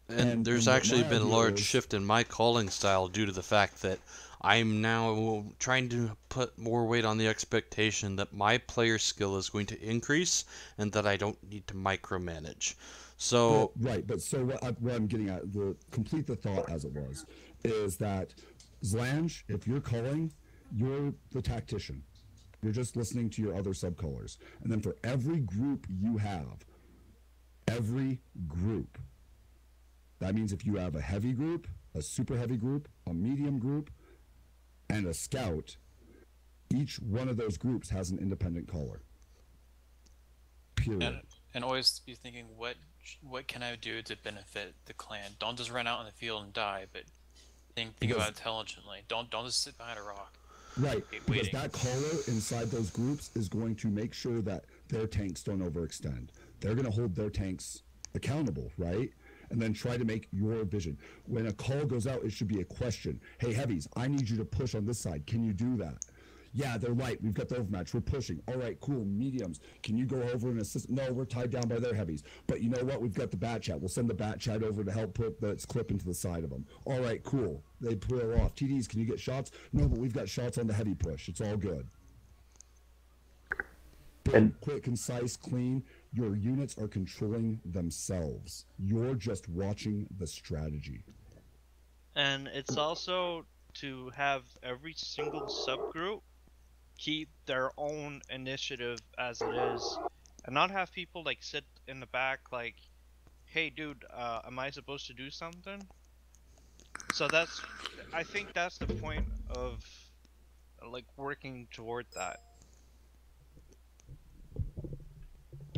A: And there's actually been a large shift in my calling style due to the fact that I'm now trying to put more weight on the expectation that my player skill is going to increase and that I don't need to micromanage. So
G: right, but so what I'm getting at, complete the thought as it was, is that Zlange, if you're calling, you're the tactician. You're just listening to your other subcolors. And then for every group you have, every group, that means if you have a heavy group, a super heavy group, a medium group, and a scout, each one of those groups has an independent color. Period.
K: And always be thinking, what can I do to benefit the clan? Don't just run out in the field and die, but think about it intelligently. Don't just sit behind a rock.
G: Right, because that color inside those groups is going to make sure that their tanks don't overextend. They're going to hold their tanks accountable, right? And then try to make your vision. When a call goes out, it should be a question. Hey, heavies, I need you to push on this side. Can you do that? Yeah, they're light. We've got the overmatch. We're pushing. All right, cool. Mediums. Can you go over and assist? No, we're tied down by their heavies. But you know what? We've got the bat chat. We'll send the bat chat over to help put the clip into the side of them. All right, cool. They pull off. TDs, can you get shots? No, but we've got shots on the heavy push. It's all good. And quick, concise, clean. Your units are controlling themselves. You're just watching the strategy.
F: And it's also to have every single subgroup keep their own initiative as it is, and not have people like sit in the back like, hey dude, am I supposed to do something? So I think that's the point of like working toward that.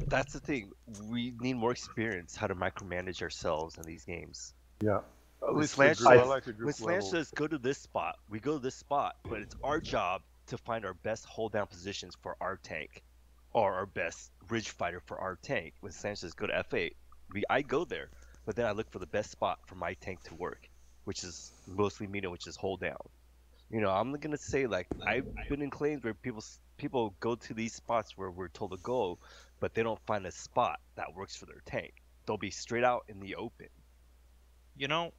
J: That's the thing. We need more experience how to micromanage ourselves in these games.
H: Yeah.
J: When Slanch says go to this spot, we go to this spot, but it's our job to find our best hold down positions for our tank, or our best ridge fighter for our tank. When Slanch says go to F8, I go there, but then I look for the best spot for my tank to work, which is mostly medium, which is hold down. You know, I'm gonna say like I've been in claims where people go to these spots where we're told to go, but they don't find a spot that works for their tank. They'll be straight out in the open.
F: You know,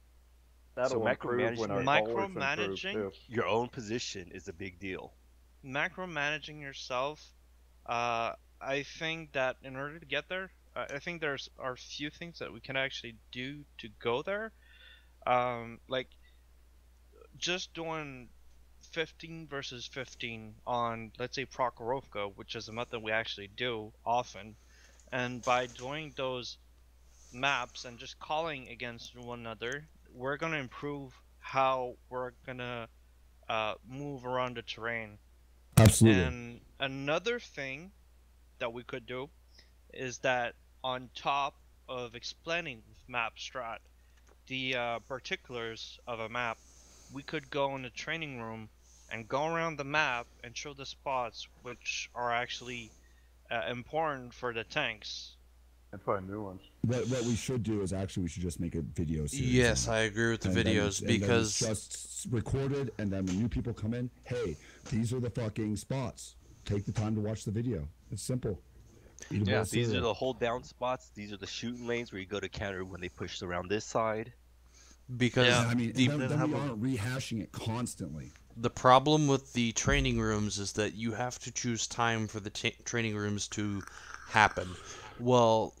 M: that'll improve when our
F: micromanaging
J: your own position is a big deal.
F: Macromanaging yourself, I think that in order to get there, I think there are a few things that we can actually do to go there. Like just doing 15 versus 15 on, let's say, Prokhorovka, which is a method we actually do often, and by doing those maps and just calling against one another, we're gonna improve how we're gonna move around the terrain.
G: Absolutely.
F: And another thing that we could do is that on top of explaining with map strat the particulars of a map, we could go in the training room and go around the map and show the spots which are actually important for the tanks.
H: And find new ones.
G: What we should do is we should just make a video series.
A: Yes, I agree with the videos because
G: then it's just recorded, and then when new people come in, hey, these are the fucking spots. Take the time to watch the video. It's simple.
J: Yeah, these are the hold down spots. These are the shooting lanes where you go to counter when they push around this side.
A: Because
G: I mean, then we aren't rehashing it constantly.
A: The problem with the training rooms is that you have to choose time for the training rooms to happen. Well,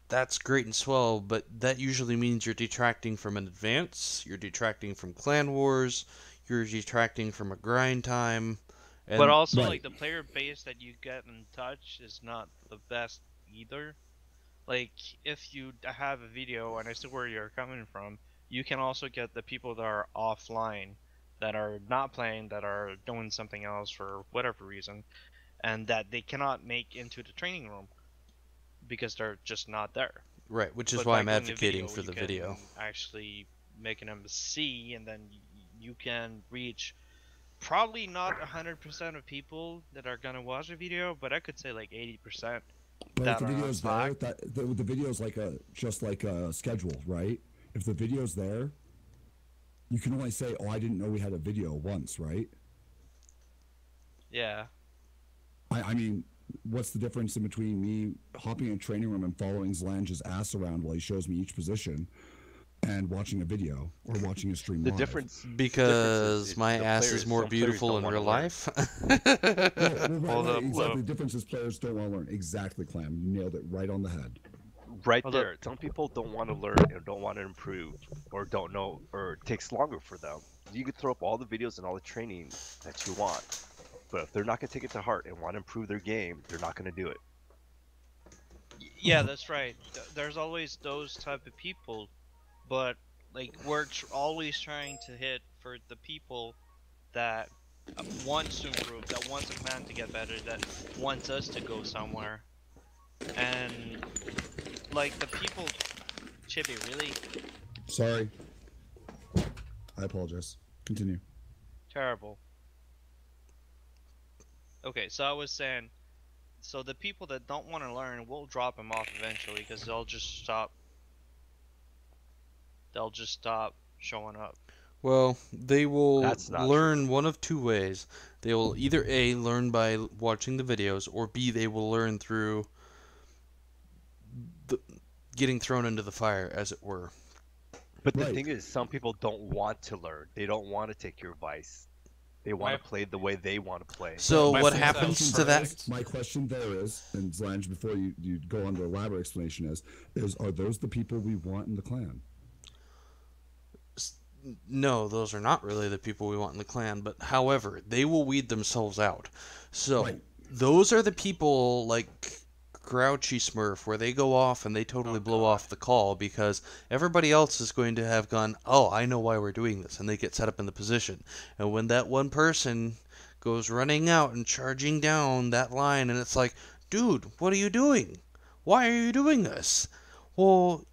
A: that's great and swell, but that usually means you're detracting from an advance, you're detracting from clan wars, you're detracting from a grind time. And
F: but also, like, the player base that you get in touch is not the best either. Like, if you have a video, and I see where you're coming from, you can also get the people that are offline, that are not playing, that are doing something else for whatever reason, and that they cannot make into the training room because they're just not there.
A: Right, which is why I'm advocating for the video.
F: Actually making them see, and then you can reach probably not 100% of people that are gonna watch a video, but I could say like 80%.
G: But if the video's there, the video's like just like a schedule, right? If the video's there, you can only say, "Oh, I didn't know we had a video" once, right?
F: Yeah.
G: I mean, what's the difference in between me hopping in a training room and following Zlange's ass around while he shows me each position, and watching a video or watching a stream live?
A: Because my ass is more beautiful in real life.
G: Exactly. The difference is players don't want to learn. Exactly, Clam. You nailed it right on the head.
J: Right there. Some people don't want to learn or don't want to improve or don't know, or it takes longer for them. You could throw up all the videos and all the training that you want, but if they're not gonna take it to heart and want to improve their game, they're not gonna do it.
F: Yeah, that's right. There's always those type of people, but like we're always trying to hit for the people that wants to improve, that wants the clan to get better, that wants us to go somewhere. And like the people, Chippy, really
G: Sorry. I apologize. Continue.
F: terrible. Okay, so I was saying, so the people that don't want to learn, we'll drop them off eventually because they'll just stop. They'll just stop showing up.
A: Well, they will
J: That's not
A: learn one of two ways. They will either A, learn by watching the videos, or B, they will learn through getting thrown into the fire, as it were.
J: But the thing is, some people don't want to learn. They don't want to take your advice. They want to play the way they want to play.
A: So what happens to that?
G: My question there is, and Zlange, before you go on to elaborate explanation is are those the people we want in the clan?
A: No, those are not really the people we want in the clan, but however, they will weed themselves out. So, those are the people like Grouchy Smurf, where they go off and they totally blow off the call because everybody else is going to have gone, oh, I know why we're doing this, and they get set up in the position. And when that one person goes running out and charging down that line, and it's like, dude, what are you doing? Why are you doing this? Well,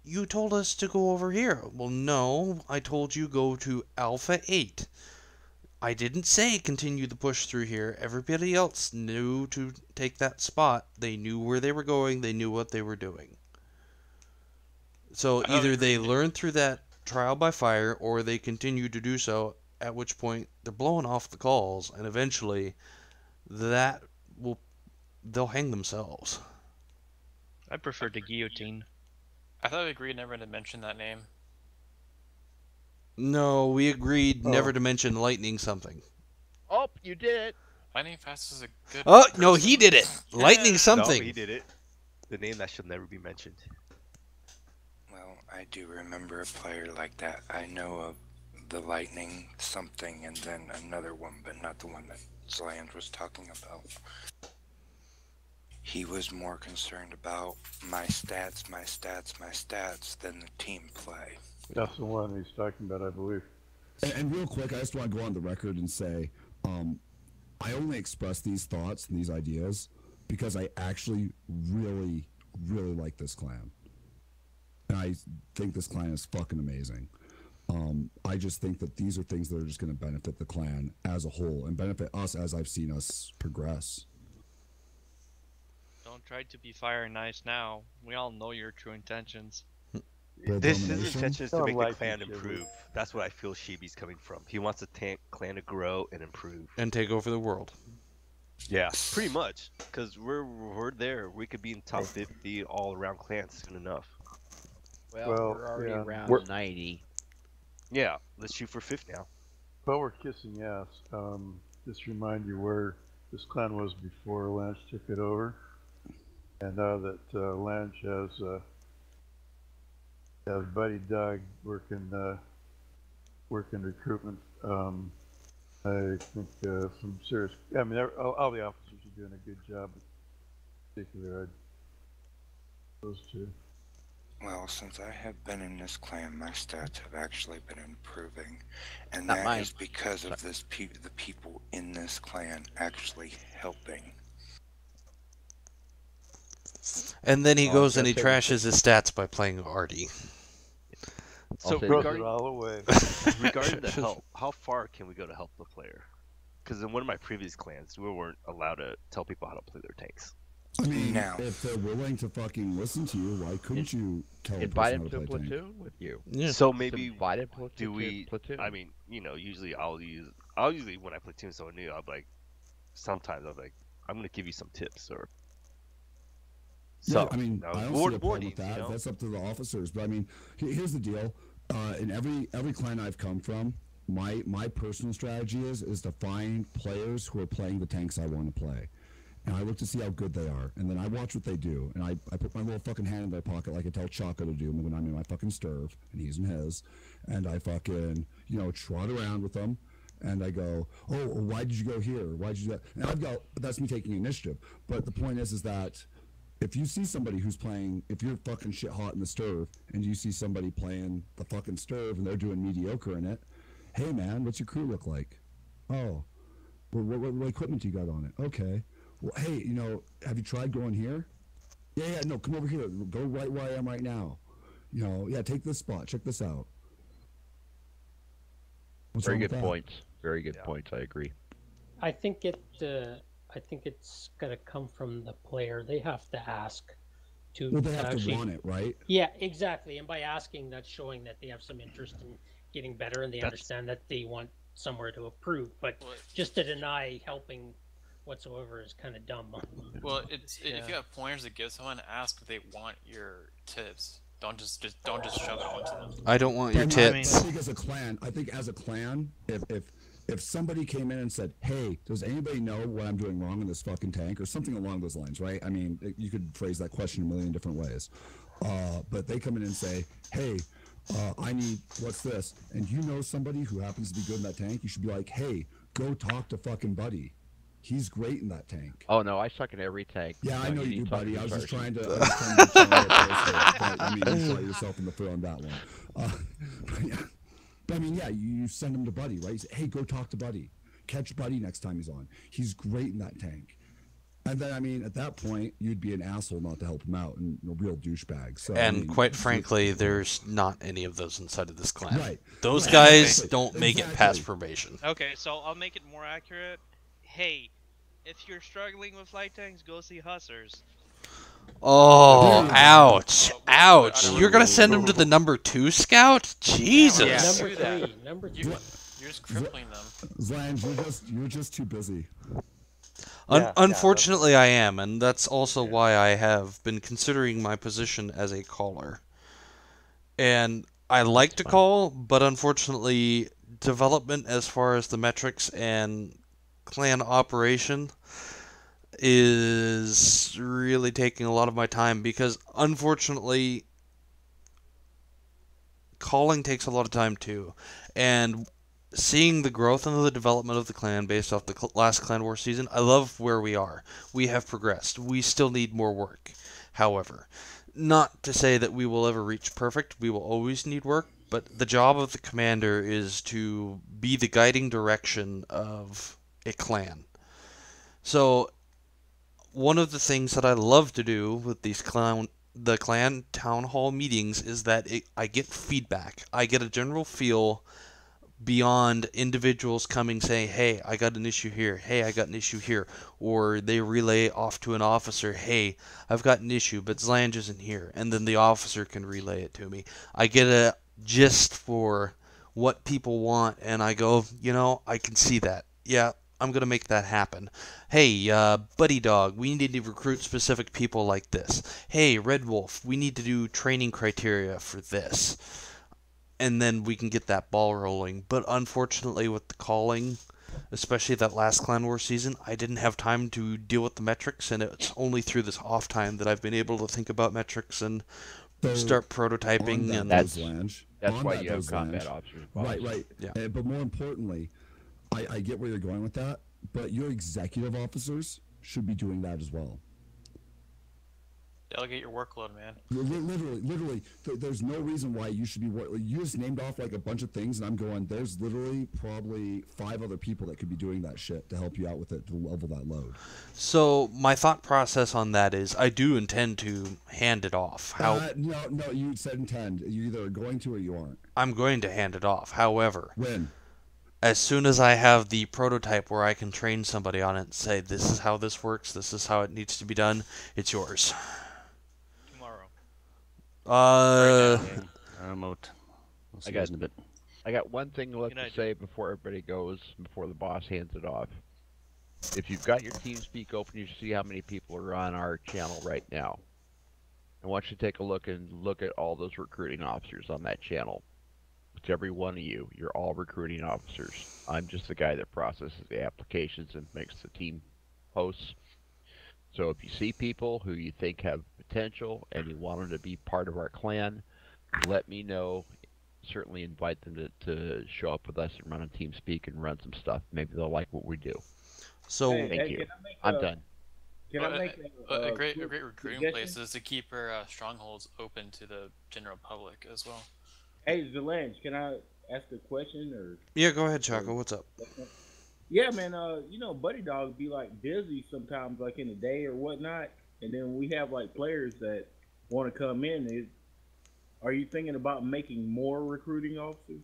A: you told us to go over here. Well, no, I told you go to Alpha 8. I didn't say continue the push through here. Everybody else knew to take that spot. They knew where they were going. They knew what they were doing. So either they learn through that trial by fire or they continue to do so, at which point they're blowing off the calls, and eventually they'll hang themselves.
F: I prefer the guillotine.
K: I thought we agreed never to mention that name.
A: No, we agreed never to mention lightning something.
I: Oh, you did it.
K: Lightning Fast is a good.
A: Oh, no, he did it. Lightning something.
J: No, he did it. The name that should never be mentioned.
N: Well, I do remember a player like that. I know of the lightning something and then another one, but not the one that Zland was talking about. He was more concerned about my stats than the team play.
H: That's the one he's talking about, I believe.
G: And real quick, I just want to go on the record and say, I only express these thoughts and these ideas because I actually really, really like this clan. And I think this clan is fucking amazing. I just think that these are things that are just going to benefit the clan as a whole and benefit us as I've seen us progress.
F: Don't try to be fire and ice now. We all know your true intentions.
J: His intention is to make the clan improve. That's what I feel Shibi's coming from. He wants the clan to grow and improve.
A: And take over the world.
J: Yeah, pretty much. Because we're there. We could be in top 50 all around clans soon enough.
I: Well, we're already around 90.
J: Yeah, let's shoot for 50 now.
H: Well, we're kissing ass. Just remind you where this clan was before Lance took it over. And now that Lance has Buddy Doug working recruitment, I think some serious. I mean, all the officers are doing a good job. In particular, those two.
N: Well, since I have been in this clan, my stats have actually been improving, and
I: Not
N: that
I: mine.
N: is because of the people in this clan actually helping.
A: And then he goes and he trashes his stats by playing Artie.
J: So
H: regarding all away.
J: regarding the help, how far can we go to help the player? Because in one of my previous clans, we weren't allowed to tell people how to play their tanks.
G: I mean, if they're willing to fucking listen to you, why couldn't you tell
I: Invite
G: them
I: him to a platoon with you.
A: Yeah.
J: So maybe
I: Invite him to
J: do we?
I: platoon.
J: I mean, usually I'll usually when I platoon someone new, I'll be like, sometimes I'm like, I'm gonna give you some tips or.
G: Yeah, I mean, I don't see a problem
J: warning,
G: with that. That's up to the officers. But I mean, here's the deal: in every clan I've come from, my personal strategy is to find players who are playing the tanks I want to play, and I look to see how good they are, and then I watch what they do, and I put my little fucking hand in their pocket like I tell Chaco to do when I'm in my fucking stirve, and he's in his, and I fucking, you know, trot around with them, and I go, oh, why did you go here? Why did you do that? And I've got, that's me taking initiative. But the point is that if you see somebody who's playing, if you're fucking shit hot in the stirve, and you see somebody playing the fucking stirve and they're doing mediocre in it, hey man, what's your crew look like? Oh, well, what equipment you got on it? Okay. Well, hey, you know, have you tried going here? Yeah, no, come over here. Go right where I am right now. You know, yeah, take this spot. Check this out. What's
I: Very
G: wrong
I: good
G: with that?
I: points. Very good points. I agree.
O: I think it's gonna come from the player. They have to ask to.
G: Well, they have
O: actually,
G: to want it, right?
O: Yeah, exactly. And by asking, that's showing that they have some interest in getting better, and they understand that they want somewhere to approve. But just to deny helping whatsoever is kind of dumb.
K: Well, if you have pointers to give someone, ask if they want your tips. Don't just shove it onto them.
A: I don't want your
G: But
A: tips.
G: I think as a clan, if somebody came in and said, hey, does anybody know what I'm doing wrong in this fucking tank, or something along those lines, right? I mean, you could phrase that question a million different ways. But they come in and say, hey, I need, what's this? And you know somebody who happens to be good in that tank, you should be like, hey, go talk to fucking Buddy. He's great in that tank.
I: Oh no, I suck in every tank.
G: Yeah, I know you do, buddy. I was just trying to. But, I mean, you shot yourself in the foot on that one. But I mean, yeah, you send him to Buddy, right? You say, hey, go talk to Buddy. Catch Buddy next time he's on. He's great in that tank. And then, I mean, at that point, you'd be an asshole not to help him out, and a real douchebag. So,
A: And
G: I mean,
A: quite frankly, there's not any of those inside of this clan.
G: Right.
A: Those
G: Right.
A: guys
G: Exactly.
A: don't make it past probation.
F: Okay, so I'll make it more accurate. Hey, if you're struggling with light tanks, go see Hussers.
A: Oh, ouch. Ouch. You're going to send him to the number 2 scout? Jesus.
O: Number 3.
K: You're just crippling them.
G: Zlan, you're just too busy.
A: Unfortunately, I am, and that's also why I have been considering my position as a caller. And I like to call, but unfortunately, development as far as the metrics and clan operation is really taking a lot of my time, because unfortunately, calling takes a lot of time too. And seeing the growth and the development of the clan based off the last Clan War season, I love where we are. We have progressed. We still need more work. However, not to say that we will ever reach perfect. We will always need work, but the job of the commander is to be the guiding direction of a clan. So, one of the things that I love to do with these the clan town hall meetings is that I get feedback. I get a general feel beyond individuals coming saying, hey, I got an issue here, hey, I got an issue here, or they relay off to an officer, hey, I've got an issue, but Zlange isn't here, and then the officer can relay it to me. I get a gist for what people want, and I go, you know, I can see that. Yeah, I'm going to make that happen. Hey, Buddy Dog, we need to recruit specific people like this. Hey, Red Wolf, we need to do training criteria for this. And then we can get that ball rolling. But unfortunately, with the calling, especially that last Clan War season, I didn't have time to deal with the metrics, and it's only through this off time that I've been able to think about metrics and start prototyping. And
I: that's why you have combat officers.
G: Right.
A: Yeah.
G: But more importantly, I get where you're going with that, but your executive officers should be doing that as well.
K: Delegate your workload, man.
G: Literally, there's no reason why you should be. You just named off like a bunch of things, and I'm going, there's literally probably 5 other people that could be doing that shit to help you out with it, to level that load.
A: So my thought process on that is I do intend to hand it off.
G: No, you said intend. You either are going to or you aren't.
A: I'm going to hand it off. However,
G: when?
A: As soon as I have the prototype where I can train somebody on it and say, this is how this works, this is how it needs to be done, it's yours.
P: I'm out.
I: I got one thing left to say before everybody goes, before the boss hands it off. If you've got your TeamSpeak open, you should see how many people are on our channel right now. I want you to take a look at all those recruiting officers on that channel. It's every one of you. You're all recruiting officers. I'm just the guy that processes the applications and makes the team posts. So if you see people who you think have potential and you want them to be part of our clan, let me know. Certainly invite them to show up with us and run on TeamSpeak and run some stuff. Maybe they'll like what we do.
A: So
I: thank you. I'm done.
K: Can I make a great
P: quick
K: recruiting
P: suggestion?
K: place is to keep our strongholds open to the general public as well.
P: Hey, Zelange, can I ask a question or?
A: Yeah, go ahead, Chaco. What's up?
P: Yeah, man. Buddy dogs be like busy sometimes, like in the day or whatnot, and then we have like players that want to come in. Are you thinking about making more recruiting officers?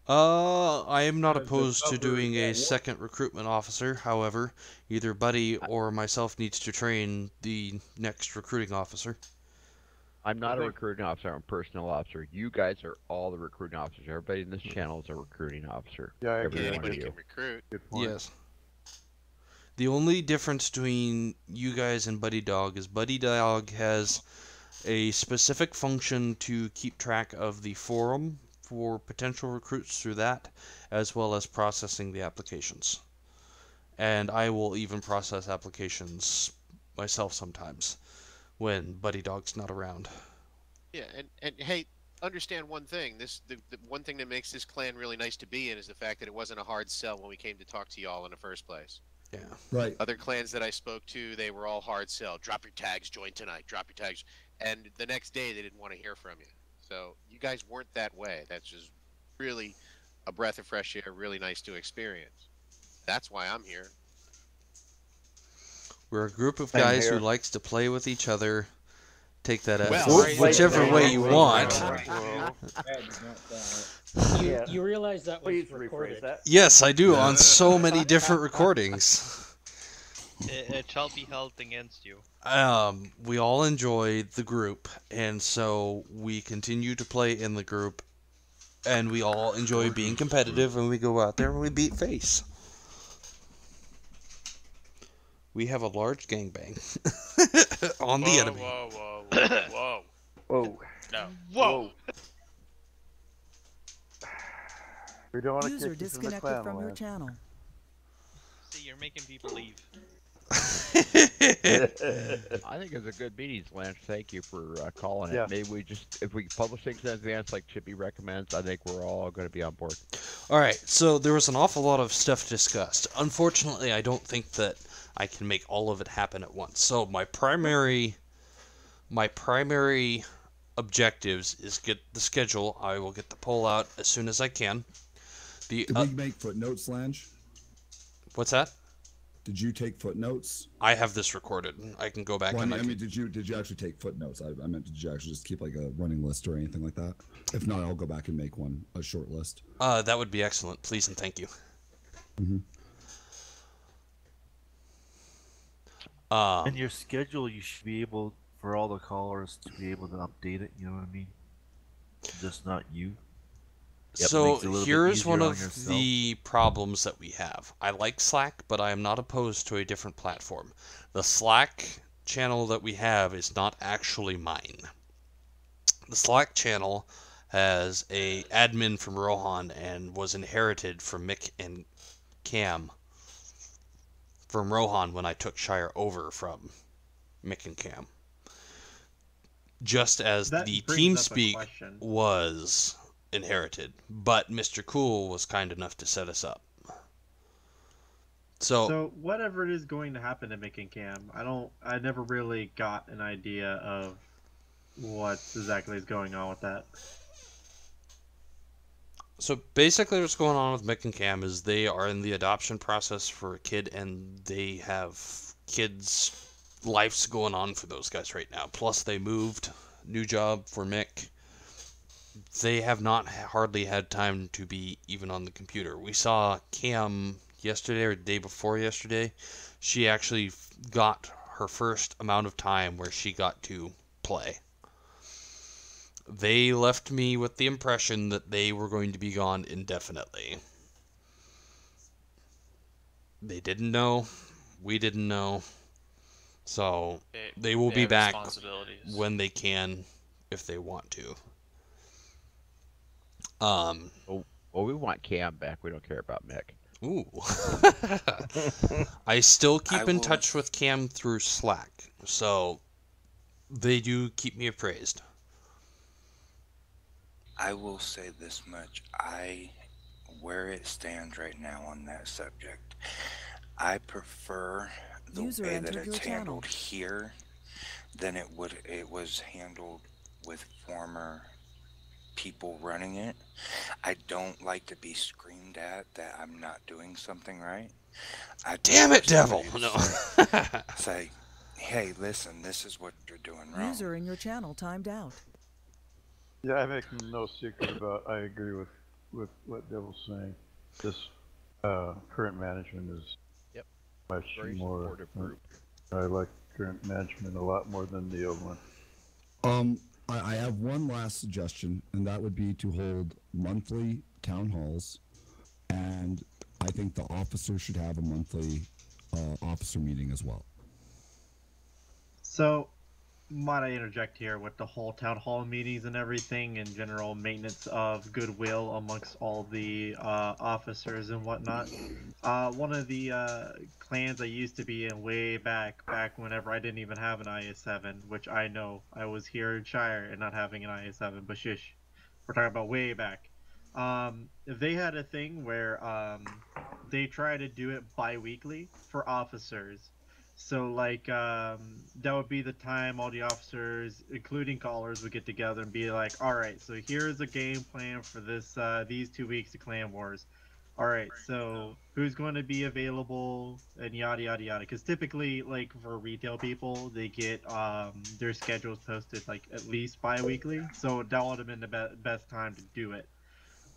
A: I am not
P: Because the
A: opposed to
P: cover
A: doing a
P: that
A: second recruitment officer. However, either Buddy or myself needs to train the next recruiting officer.
I: I'm not a recruiting officer. I'm a personnel officer. You guys are all the recruiting officers. Everybody in this channel is a recruiting officer.
H: Yeah, I
I: Every
H: agree.
I: one of
L: Anybody
I: you.
L: can recruit.
H: Good point.
A: Yes. The only difference between you guys and Buddy Dog is Buddy Dog has a specific function to keep track of the forum for potential recruits through that, as well as processing the applications. And I will even process applications myself sometimes when Buddy Dog's not around.
L: Yeah, and hey, understand one thing. The one thing that makes this clan really nice to be in is the fact that it wasn't a hard sell when we came to talk to y'all in the first place.
A: Yeah.
G: Right.
L: Other clans that I spoke to, they were all hard sell. Drop your tags, join tonight. Drop your tags, and the next day they didn't want to hear from you. So you guys weren't that way. That's just really a breath of fresh air. Really nice to experience. That's why I'm here.
A: We're a group of
M: Same
A: guys who
M: here.
A: likes to play with each other. Take that as
L: Well,
A: whichever way you want.
O: You realize that was
M: Please
O: recorded.
M: rephrase that.
A: Yes, I do, on so many different recordings.
F: It shall be held against you.
A: We all enjoy the group, and so we continue to play in the group, and we all enjoy being competitive, and we go out there and we beat face. We have a large gangbang on the enemy.
K: Whoa, whoa, whoa, whoa.
M: Whoa.
K: No.
F: Whoa.
H: We don't want to
C: User
H: kick you from the
C: disconnected
H: clan,
C: from your
H: Lance.
C: channel.
F: See, you're making people leave.
I: I think it's a good meeting, Lance. Thank you for calling it.
H: Yeah.
I: Maybe we just, if we publish things in advance like Chippy recommends, I think we're all going to be on board.
A: Alright, so there was an awful lot of stuff discussed. Unfortunately, I don't think that I can make all of it happen at once. So my primary objectives is get the schedule. I will get the poll out as soon as I can.
G: Did we make footnotes, Lange?
A: What's that?
G: Did you take footnotes?
A: I have this recorded. I can go back
G: Well,
A: and
G: I mean, did you actually take footnotes? I meant, did you actually just keep like a running list or anything like that? If not, I'll go back and make one, a short list.
A: That would be excellent. Please and thank you.
E: In your schedule, you should be able, for all the callers, to be able to update it. You know what I mean? Just not you. Yep,
A: So
E: makes it a little bit
A: here's
E: easier
A: one
E: on
A: of
E: yourself.
A: the problems that we have. I like Slack, but I am not opposed to a different platform. The Slack channel that we have is not actually mine. The Slack channel has a admin from Rohan and was inherited from Mick and Cam from Rohan when I took Shire over from Mick and Cam. Just as
D: That
A: the
D: brings up a
A: TeamSpeak
D: question.
A: was inherited, but Mr. Cool was kind enough to set us up.
D: So whatever it is going to happen to Mick and Cam, I never really got an idea of what exactly is going on with that.
A: So basically what's going on with Mick and Cam is they are in the adoption process for a kid, and they have kids' lives going on for those guys right now. Plus they moved, new job for Mick. They have not hardly had time to be even on the computer. We saw Cam yesterday or the day before yesterday. She actually got her first amount of time where she got to play. They left me with the impression that they were going to be gone indefinitely. They didn't know. We didn't know. So they will be
K: have
A: back
K: responsibilities.
A: when they can, if they want to.
I: Well, we want Cam back. We don't care about Mick.
A: Ooh. I still keep
N: I
A: in
N: will-
A: touch with Cam through Slack, so they do keep me appraised.
N: I will say this much. Where it stands right now on that subject, I prefer the
C: User
N: way that
C: entered
N: it's
C: your channel.
N: handled here than it was handled with former people running it. I don't like to be screamed at that I'm not doing something right. I
A: Damn it, devil!
N: somebody
A: No.
N: to say, hey, listen, this is what you're doing wrong.
C: User in your channel timed out.
H: Yeah, I make no secret about. I agree with what Devil's saying. This current management is
I: Yep.
H: much
I: Very
H: more.
I: supportive group.
H: I like current management a lot more than the old one.
G: I have one last suggestion, and that would be to hold monthly town halls, and I think the officers should have a monthly officer meeting as well.
D: So, might I interject here with the whole town hall meetings and everything, and general maintenance of goodwill amongst all the officers and whatnot? One of the clans I used to be in way back whenever I didn't even have an IS-7, which I know I was here in Shire and not having an IS-7, but shush, we're talking about way back. They had a thing where they try to do it bi-weekly for officers. So like that would be the time all the officers, including callers, would get together and be like, all right, so here's a game plan for these 2 weeks of Clan Wars. All right, so who's going to be available and yada yada yada? Because typically, like for retail people, they get their schedules posted like at least bi-weekly. So that would have been the best time to do it.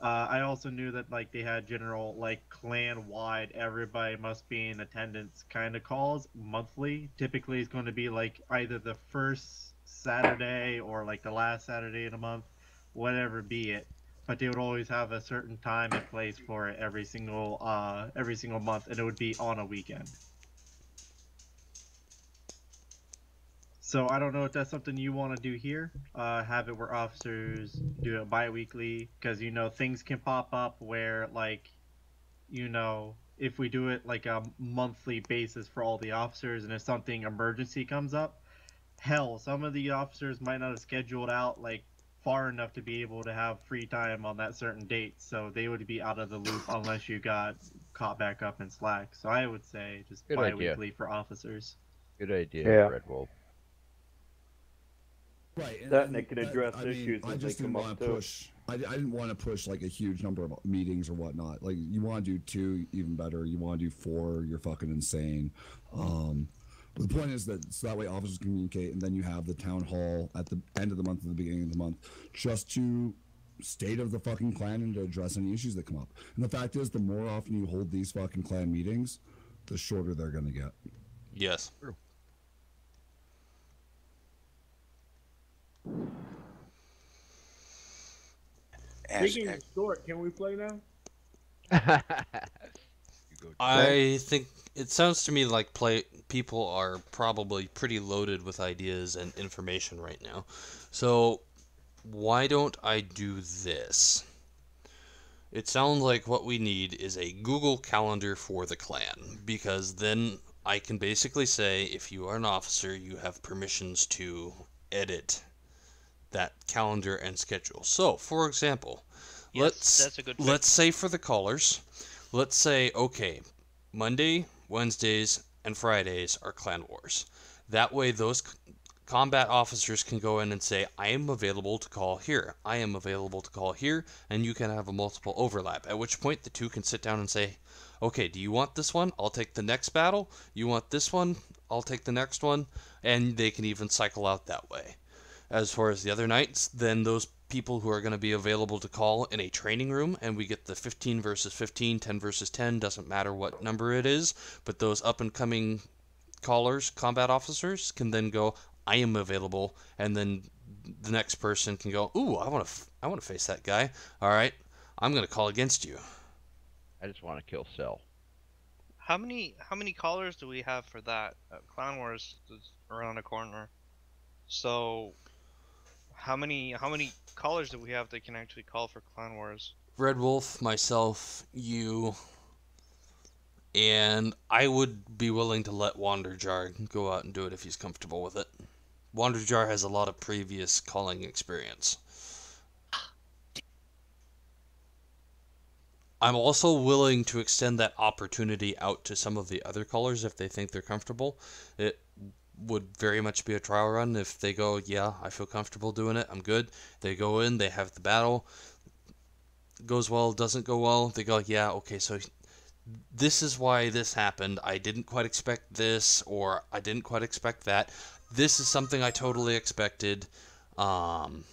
D: I also knew that like they had general like clan wide everybody must be in attendance kind of calls monthly. Typically, it's going to be like either the first Saturday or like the last Saturday in a month, whatever be it. But they would always have a certain time and place for it every single month, and it would be on a weekend. So I don't know if that's something you want to do here. Have it where officers do it bi-weekly, because things can pop up where if we do it like a monthly basis for all the officers, and if something emergency comes up, hell, some of the officers might not have scheduled out like far enough to be able to have free time on that certain date, so they would be out of the loop unless you got caught back up in Slack. So I would say just
I: Good idea.
D: bi-weekly for officers.
I: Good idea,
M: Yeah.
I: Red Wolf.
G: Right,
M: That and they can address issues
G: I
M: as they
G: just didn't
M: come
G: want
M: up
G: to
M: too.
G: push. I didn't want to push like a huge number of meetings or whatnot. Like you want to do 2, even better. You want to do 4, you're fucking insane. But the point is that so that way officers communicate, and then you have the town hall at the end of the month and the beginning of the month, just to state of the fucking clan and to address any issues that come up. And the fact is, the more often you hold these fucking clan meetings, the shorter they're gonna get.
A: Yes.
I: True.
P: Speaking of short, can we play now?
A: I think it sounds to me like people are probably pretty loaded with ideas and information right now. So why don't I do this? It sounds like what we need is a Google Calendar for the clan, because then I can basically say if you are an officer, you have permissions to edit that calendar and schedule. So, for example,
F: Yes, that's a good fix.
A: let's say for the callers, let's say, okay, Monday, Wednesdays, and Fridays are Clan Wars. That way those combat officers can go in and say, I am available to call here, I am available to call here, and you can have a multiple overlap, at which point the two can sit down and say, okay, do you want this one? I'll take the next battle. You want this one? I'll take the next one. And they can even cycle out that way. As far as the other nights, then those people who are going to be available to call in a training room, and we get the 15 versus 15, 10 versus 10, doesn't matter what number it is, but those up-and-coming callers, combat officers, can then go, I am available, and then the next person can go, ooh, I want to face that guy. All right, I'm going to call against you.
I: I just want to kill Cell.
F: How many callers do we have for that? Clan Wars is around the corner. So how many callers do we have that can actually call for Clan Wars?
A: Red Wolf, myself, you, And I would be willing to let Wanderjar go out and do it if he's comfortable with it. Wanderjar has a lot of previous calling experience. I'm also willing to extend that opportunity out to some of the other callers if they think they're comfortable. It would very much be a trial run. If they go, yeah, I feel comfortable doing it, I'm good. They go in, they have the battle. Goes well, doesn't go well. They go, yeah, okay, so this is why this happened. I didn't quite expect this, or I didn't quite expect that. This is something I totally expected. But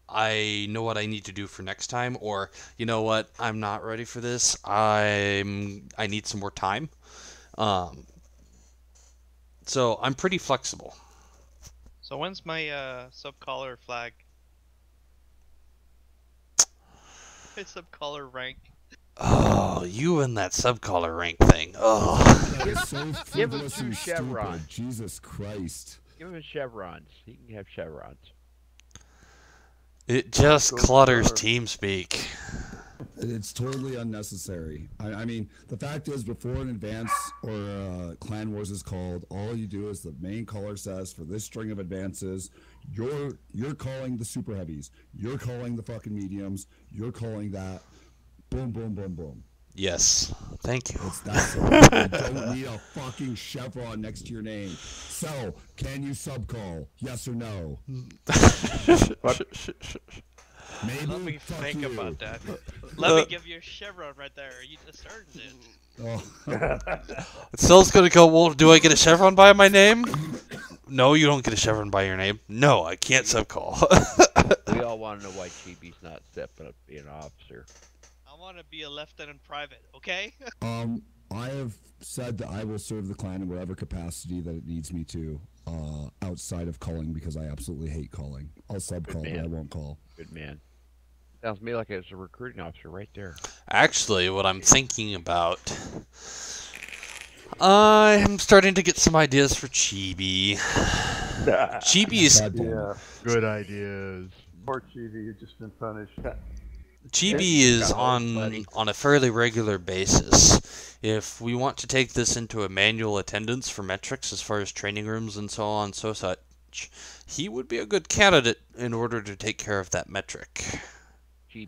A: I know what I need to do for next time, or you know what, I'm not ready for this. I need some more time. So I'm pretty flexible.
F: So when's my sub-collar flag? My sub-collar rank.
A: Oh, you and that sub-collar rank thing. Oh.
G: That is so
I: Give him
G: frivolous
I: 2
G: and
I: chevrons.
G: stupid. Jesus Christ.
I: Give him chevrons. He can have chevrons.
A: It just clutters TeamSpeak.
G: It's totally unnecessary. I mean, the fact is, before an advance or Clan Wars is called, all you do is the main caller says, for this string of advances, you're calling the super heavies, you're calling the fucking mediums, you're calling that. Boom, boom, boom, boom.
A: Yes. Thank you.
G: It's that simple. You don't need a fucking chevron next to your name. So, can you sub-call? Yes or no? Maybe.
F: Let me
G: Fuck
F: think
G: you.
F: about that. Let me give you a chevron right there. You just earned it.
G: Oh.
A: Cell's gonna go, well, do I get a chevron by my name? No, you don't get a chevron by your name. No, I can't sub-call.
I: We all want to know why Chibi's not stepping up to be an officer.
F: I want to be a lieutenant private, okay?
G: I have said that I will serve the clan in whatever capacity that it needs me to, outside of calling, because I absolutely hate calling. I'll sub-call, but I won't call.
I: Good man. Sounds to me like it's a recruiting officer right there.
A: Actually, what I'm thinking about, I'm starting to get some ideas for Chibi. Chibi's...
H: Yeah.
E: Good ideas.
H: Poor Chibi, you've just been punished.
A: Chibi is on a fairly regular basis. If we want to take this into a manual attendance for metrics as far as training rooms and so on and so such, he would be a good candidate in order to take care of that metric.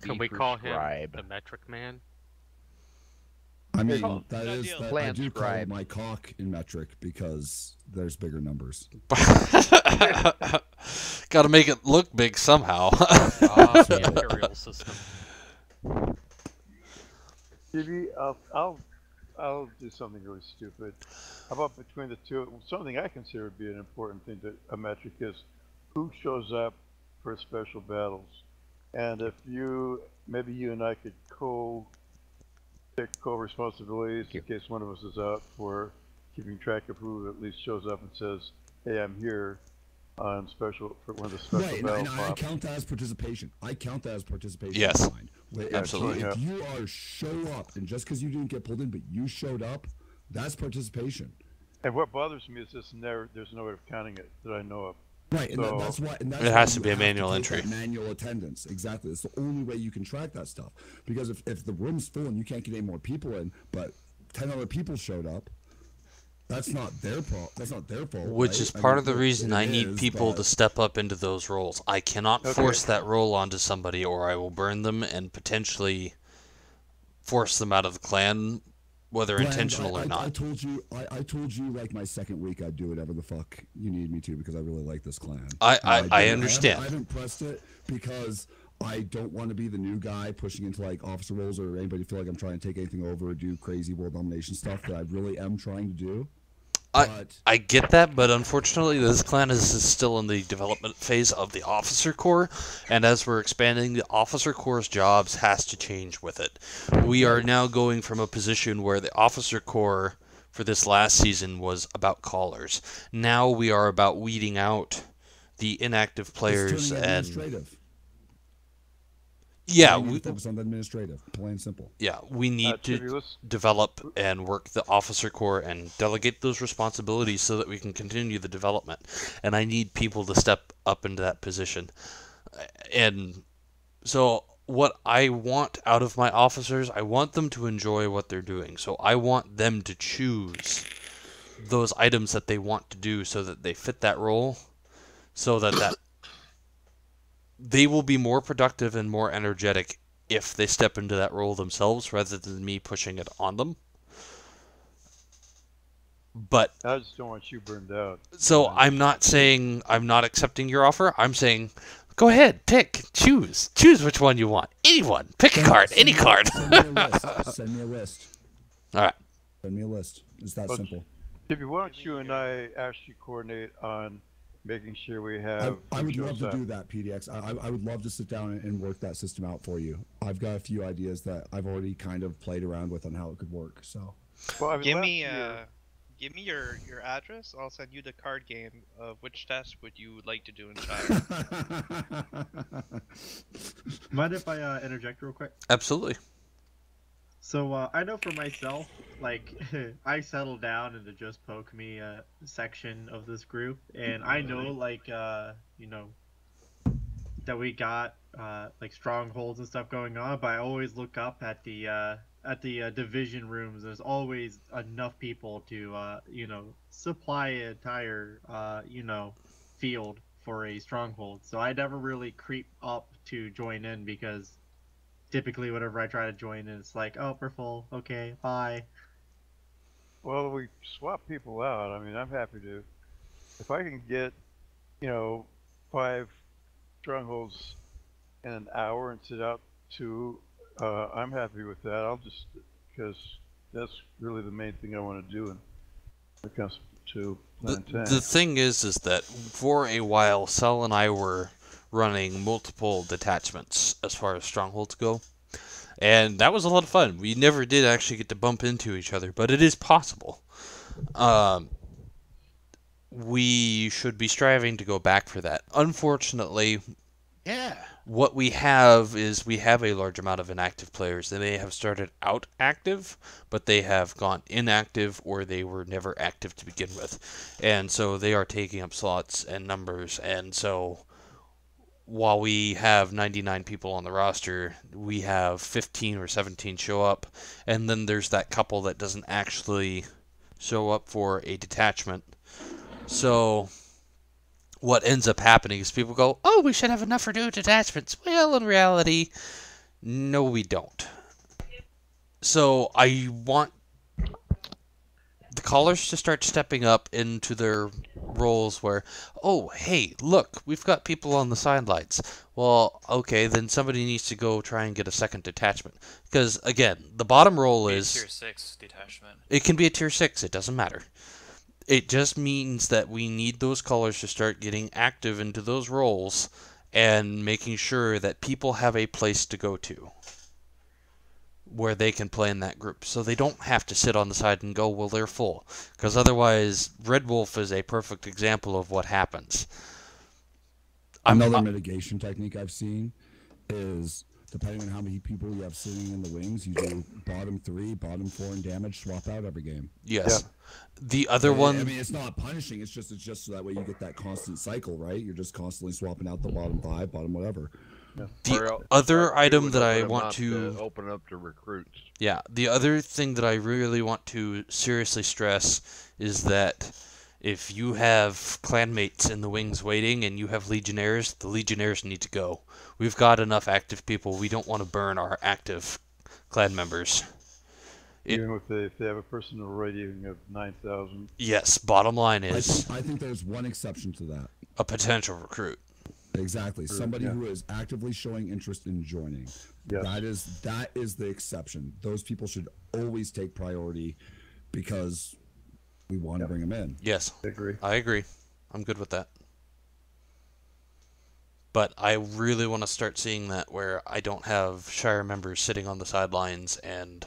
B: Can we call him the metric man?
G: I mean, I do call my cock in metric because there's bigger numbers.
A: Got to make it look big somehow.
B: The imperial system.
H: TV, I'll do something really stupid. How about between the two? Something I consider would be an important thing to a metric is who shows up for special battles. And if maybe you and I could take co-responsibilities in case one of us is out for keeping track of who at least shows up and says, "Hey, I'm here on special for one of the special battles."
G: Right, and I count that as participation.
A: Yes,
G: absolutely. If you show up, and just because you didn't get pulled in, but you showed up, that's participation.
H: And what bothers me is there's no way of counting it that I know of.
G: Right, and that's why. And that's
A: it has to be a manual entry.
G: Manual attendance, exactly. It's the only way you can track that stuff. Because if the room's full and you can't get any more people in, but 10 other people showed up, that's not their fault. That's not their fault.
A: Which is part of the reason I need people to step up into those roles. I cannot force that role onto somebody, or I will burn them and potentially force them out of the clan, whether intentional or not.
G: I told you like my second week I'd do whatever the fuck you need me to because I really like this clan.
A: I understand.
G: I haven't pressed it because I don't want to be the new guy pushing into like officer roles or anybody feel like I'm trying to take anything over or do crazy world domination stuff that I really am trying to do.
A: I get that, but unfortunately this clan is still in the development phase of the officer corps, and as we're expanding, the officer corps' jobs has to change with it. We are now going from a position where the officer corps for this last season was about callers. Now we are about weeding out the inactive players and... Yeah,
G: we focus on the administrative, plain and simple.
A: Yeah, we need to develop and work the officer corps and delegate those responsibilities so that we can continue the development. And I need people to step up into that position. And so what I want out of my officers, I want them to enjoy what they're doing. So I want them to choose those items that they want to do so that they fit that role, so that they will be more productive and more energetic if they step into that role themselves rather than me pushing it on them. But
H: I just don't want you burned out.
A: So I'm not saying I'm not accepting your offer. I'm saying, go ahead, pick, choose which one you want. Anyone, pick a card, any card.
G: Send me a list. Send me a list.
A: All right.
G: Send me a list. It's that simple.
H: Tippy, why don't you and I actually coordinate on making sure we have?
G: I would love to do that, PDX. I would love to sit down and work that system out for you. I've got a few ideas that I've already kind of played around with on how it could work. So,
H: well, I mean,
F: give me your address. I'll send you the card game of which test would you like to do in China.
D: Mind if I interject real quick?
A: Absolutely.
D: So I know for myself, like I settled down in the Just Poke Me section of this group, and I know like you know that we got like strongholds and stuff going on, but I always look up at the division rooms. There's always enough people to you know supply an entire you know field for a stronghold. So I never really creep up to join in because typically whenever I try to join in, it's like, oh, we're full. Okay, bye.
H: Well, we swap people out. I mean, I'm happy to. If I can get, you know, 5 strongholds in an hour and sit out 2, I'm happy with that. I'll just, because that's really the main thing I want to do when it comes to Plan 10.
A: The thing is that for a while, Sel and I were running multiple detachments as far as strongholds go, and that was a lot of fun. We never did actually get to bump into each other, but it is possible. We should be striving to go back for that. Unfortunately, what we have is we have a large amount of inactive players. They may have started out active, but they have gone inactive or they were never active to begin with. And so they are taking up slots and numbers, and so while we have 99 people on the roster, we have 15 or 17 show up, and then there's that couple that doesn't actually show up for a detachment. So what ends up happening is people go, oh, we should have enough for 2 detachments. Well, in reality, no, we don't. So I want the callers to start stepping up into their roles where, oh, hey, look, we've got people on the sidelines. Well, okay, then somebody needs to go try and get a second detachment. Because, again, the bottom role is...
K: Tier 6 detachment.
A: It can be a Tier 6, it doesn't matter. It just means that we need those callers to start getting active into those roles and making sure that people have a place to go to where they can play in that group. So they don't have to sit on the side and go, well, they're full. Because otherwise, Red Wolf is a perfect example of what happens.
G: Another mitigation technique I've seen is, depending on how many people you have sitting in the wings, you do bottom 3, bottom 4 in damage, swap out every game.
A: Yes. Yep. The other one...
G: I mean, it's not punishing, it's just so that way you get that constant cycle, right? You're just constantly swapping out the bottom 5, bottom whatever.
A: Yeah. The other item that I want to
I: open up to recruits.
A: Yeah, the other thing that I really want to seriously stress is that if you have clanmates in the wings waiting and you have legionnaires, the legionnaires need to go. We've got enough active people. We don't want to burn our active clan members.
H: Even if they have a personal rating of 9,000.
A: Yes, bottom line is...
G: I think there's one exception to that.
A: A potential recruit.
G: Exactly. Somebody who is actively showing interest in joining.
H: Yes.
G: That is the exception. Those people should always take priority because we want to bring them in.
A: Yes.
H: I
A: agree. I'm good with that. But I really want to start seeing that where I don't have Shire members sitting on the sidelines and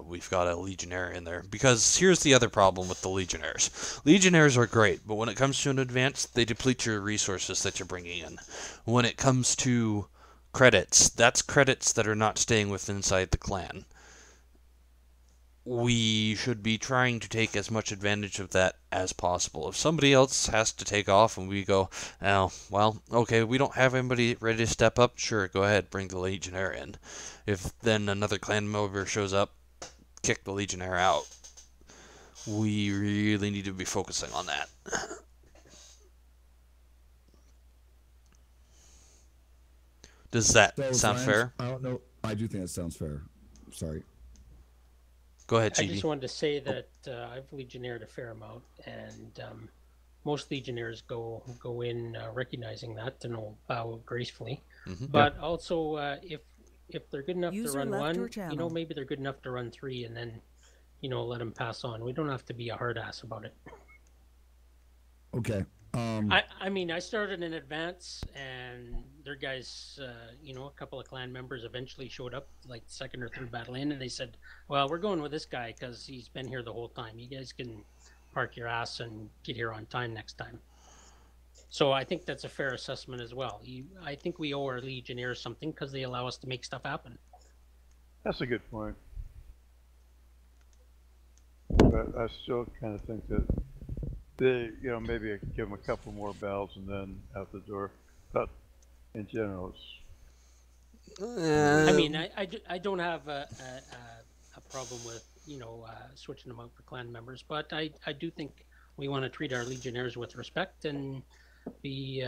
A: we've got a Legionnaire in there. Because here's the other problem with the Legionnaires. Legionnaires are great, but when it comes to an advance, they deplete your resources that you're bringing in. When it comes to credits, that's credits that are not staying within inside the clan. we should be trying to take as much advantage of that as possible. If somebody else has to take off and we go, oh, well, okay, we don't have anybody ready to step up, sure, go ahead, bring the Legionnaire in. If then another clan member shows up, kick the Legionnaire out. We really need to be focusing on that. Does that sound fair?
G: I don't know. I do think that sounds fair. Sorry.
A: Go ahead,
O: I just wanted to say that I've Legionnaired a fair amount, and most Legionnaires go in recognizing that and will bow gracefully.
A: Mm-hmm.
O: But also, if they're good enough
C: User
O: to run
C: left your
O: one,
C: channel.
O: maybe they're good enough to run 3, and then let them pass on. We don't have to be a hard ass about it.
G: Okay.
O: I mean, I started in advance, and their guys, a couple of clan members eventually showed up, like second or third battle in, and they said, "Well, we're going with this guy because he's been here the whole time. You guys can park your ass and get here on time next time." So I think that's a fair assessment as well. I think we owe our Legionnaires something because they allow us to make stuff happen.
H: That's a good point. But I still kind of think that they, maybe give them a couple more battles and then out the door. But in general, it's.
O: I mean, I don't have a problem with switching them out for clan members, but I do think we want to treat our Legionnaires with respect and be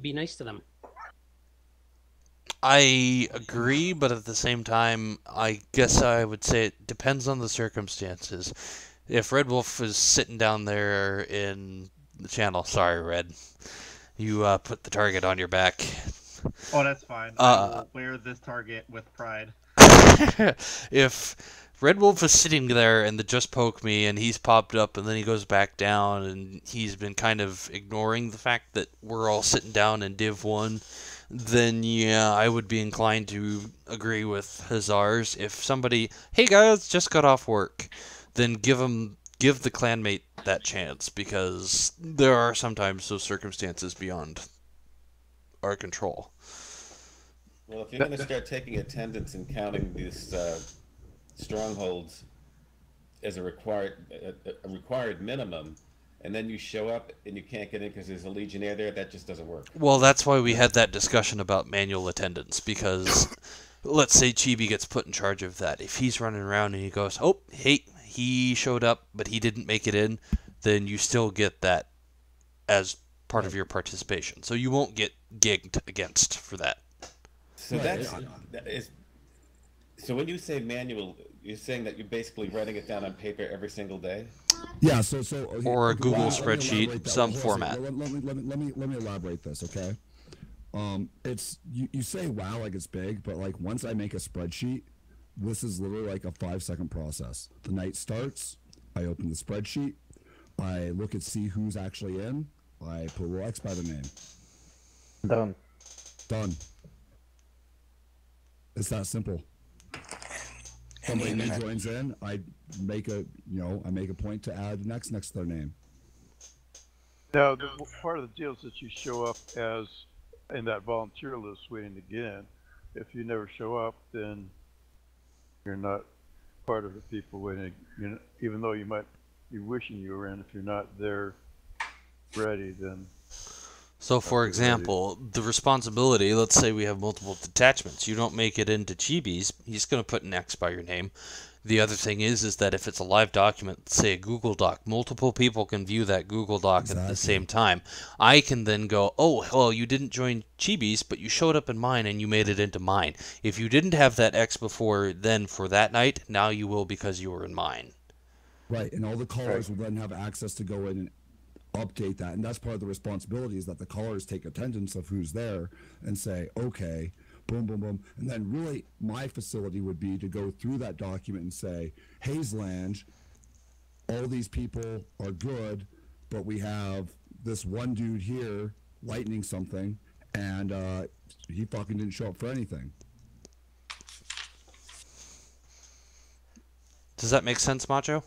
O: nice to them.
A: I agree, but at the same time, I guess I would say it depends on the circumstances. If Red Wolf is sitting down there in the channel, sorry, Red, you put the target on your back.
D: Oh, that's fine. I will wear this target with pride.
A: If Red Wolf is sitting there and the just poke me and he's popped up and then he goes back down and he's been kind of ignoring the fact that we're all sitting down in Div 1, then yeah, I would be inclined to agree with Hazars. If somebody, hey guys, just got off work, then give the clanmate that chance, because there are sometimes those circumstances beyond our control.
Q: Well, if you're going to start taking attendance and counting these strongholds as a required minimum, and then you show up and you can't get in because there's a Legionnaire there, that just doesn't work.
A: Well, that's why we had that discussion about manual attendance, because let's say Chibi gets put in charge of that. If he's running around and he goes, oh, hey, he showed up, but he didn't make it in, then you still get that as part of your participation. So you won't get gigged against for that.
Q: So so when you say manual, you're saying that you're basically writing it down on paper every single day?
G: Yeah, so
A: or a Google spreadsheet, some format.
G: Let me elaborate this, okay? It's you say wow like it's big, but like once I make a spreadsheet, this is literally like a 5-second process. The night starts, I open the spreadsheet, I look and see who's actually in, I put a little X by the name. Done. It's that simple. Somebody new joins in, I make a point to add next to their name.
H: Now, part of the deal is that you show up as in that volunteer list waiting to get in. If you never show up, then you're not part of the people waiting. Even though you might be wishing you were in, if you're not there ready, then.
A: So, for example, the responsibility, let's say we have multiple detachments. You don't make it into Chibi's, he's going to put an X by your name. The other thing is that if it's a live document, say a Google Doc, multiple people can view that Google Doc at the same time. I can then go, oh, well, you didn't join Chibi's, but you showed up in mine and you made it into mine. If you didn't have that X before then for that night, now you will because you were in mine.
G: Right, and all the callers will then have access to go in and update that, and that's part of the responsibility, is that the callers take attendance of who's there and say, okay, boom, boom, boom, and then really my facility would be to go through that document and say, Hazeland, all these people are good, but we have this one dude here lightning something, and he fucking didn't show up for anything.
A: Does that make sense, Macho?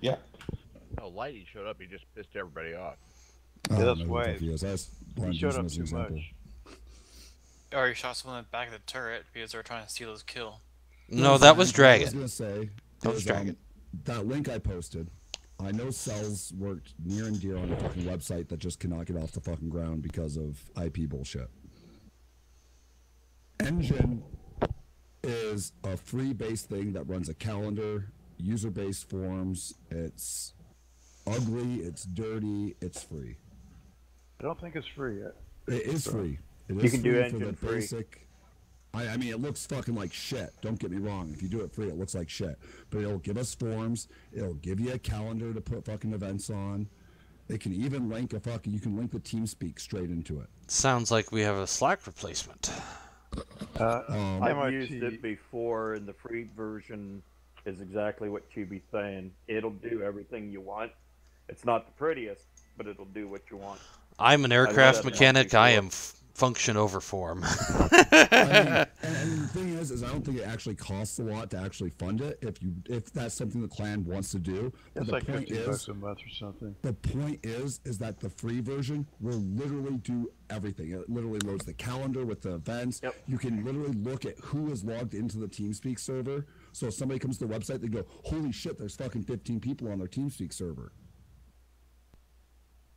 Q: Yeah.
I: No, Lighty showed up. He just pissed everybody off.
H: Yeah, that's why
G: he
H: showed up too much.
K: Or he shot someone in the back of the turret because they were trying to steal his kill.
A: No, that was Dragon.
G: I was gonna say
A: that was Dragon.
G: That link I posted. I know Cells worked near and dear on a fucking website that just cannot get off the fucking ground because of IP bullshit. Engine is a free-based thing that runs a calendar, user-based forms. It's ugly, it's dirty, it's free.
H: I don't think it's free yet.
G: It is free. It
M: You
G: is
M: can
G: free
M: do
G: for
M: Engine
G: the
M: free.
G: basic. I mean, it looks fucking like shit. Don't get me wrong. If you do it free, it looks like shit. But it'll give us forms. It'll give you a calendar to put fucking events on. It can even link a fucking. You can link the TeamSpeak straight into it.
A: Sounds like we have a Slack replacement.
M: I've used it before, and the free version is exactly what Chibi's saying. It'll do everything you want. It's not the prettiest, but it'll do what you want.
A: I'm an aircraft mechanic. I am function over form.
G: and the thing is I don't think it actually costs a lot to actually fund it if that's something the clan wants to do.
H: It's
G: the
H: like
G: point
H: $50 a month or something.
G: The point is that the free version will literally do everything. It literally loads the calendar with the events.
M: Yep.
G: You can literally look at who is logged into the TeamSpeak server. So if somebody comes to the website, they go, "Holy shit, there's fucking 15 people on their TeamSpeak server."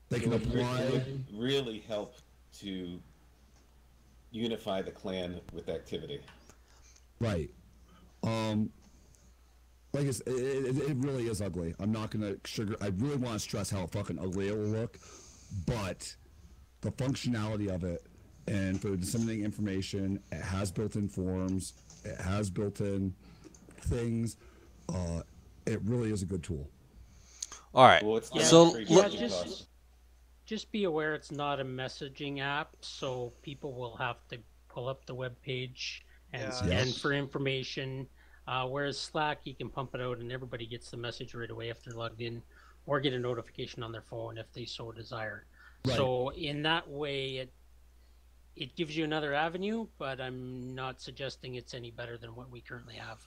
G: They can apply.
Q: It would really help to unify the clan with activity.
G: Right. Like it really is ugly. I'm not gonna I really want to stress how fucking ugly it will look, but the functionality of it and for disseminating information, it has built-in forms, it has built-in things. It really is a good tool.
A: All right.
I: Well, it's
O: just be aware it's not a messaging app, so people will have to pull up the web page and scan for information. Whereas Slack, you can pump it out and everybody gets the message right away if they're logged in, or get a notification on their phone if they so desire. Right. So in that way, it gives you another avenue, but I'm not suggesting it's any better than what we currently have.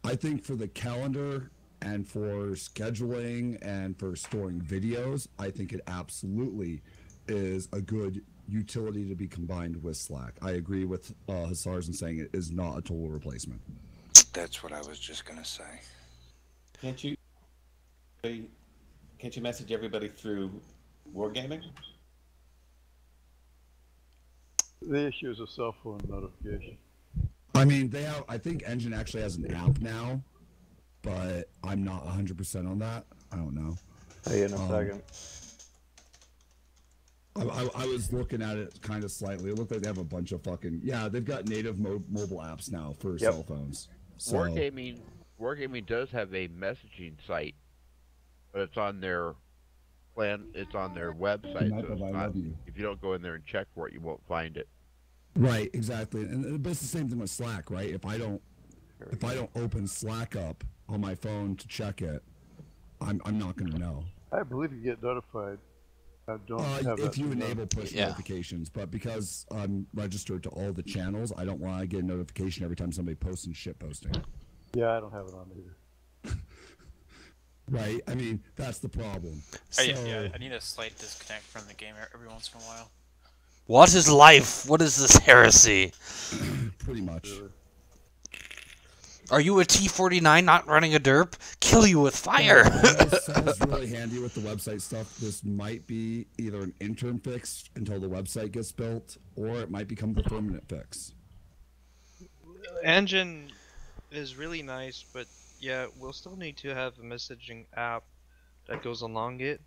G: I think for the calendar and for scheduling and for storing videos, I think it absolutely is a good utility to be combined with Slack. I agree with Hassars in saying it is not a total replacement.
N: That's what I was just gonna say.
Q: Can't you message everybody through Wargaming?
H: The issue is a cell phone notification.
G: I mean, I think Engine actually has an app now, but I'm not 100% on that. I don't know.
M: Hey, in a second.
G: I was looking at it kind of slightly. It looked like they have a bunch of fucking... Yeah, they've got native mobile apps now for cell phones. So.
I: Wargaming does have a messaging site, but it's on their plan. It's on their website. So it's not, if you don't go in there and check for it, you won't find it.
G: Right, exactly. But it's the same thing with Slack, right? If I don't open Slack up on my phone to check it, I'm not going to know.
H: I believe you get notified. I don't have
G: if
H: that
G: you enable push notifications, but because I'm registered to all the channels, I don't want to get a notification every time somebody posts and shit posting.
H: Yeah, I don't have it on either.
G: Right? I mean, that's the problem.
K: Yeah, I need a slight disconnect from the game every once in a while.
A: What is life? What is this heresy?
G: Pretty much.
A: Are you a T-49 not running a derp? Kill you with fire!
G: Sounds really handy with the website stuff. This might be either an interim fix until the website gets built, or it might become the permanent fix.
F: Engine is really nice, but yeah, we'll still need to have a messaging app that goes along it,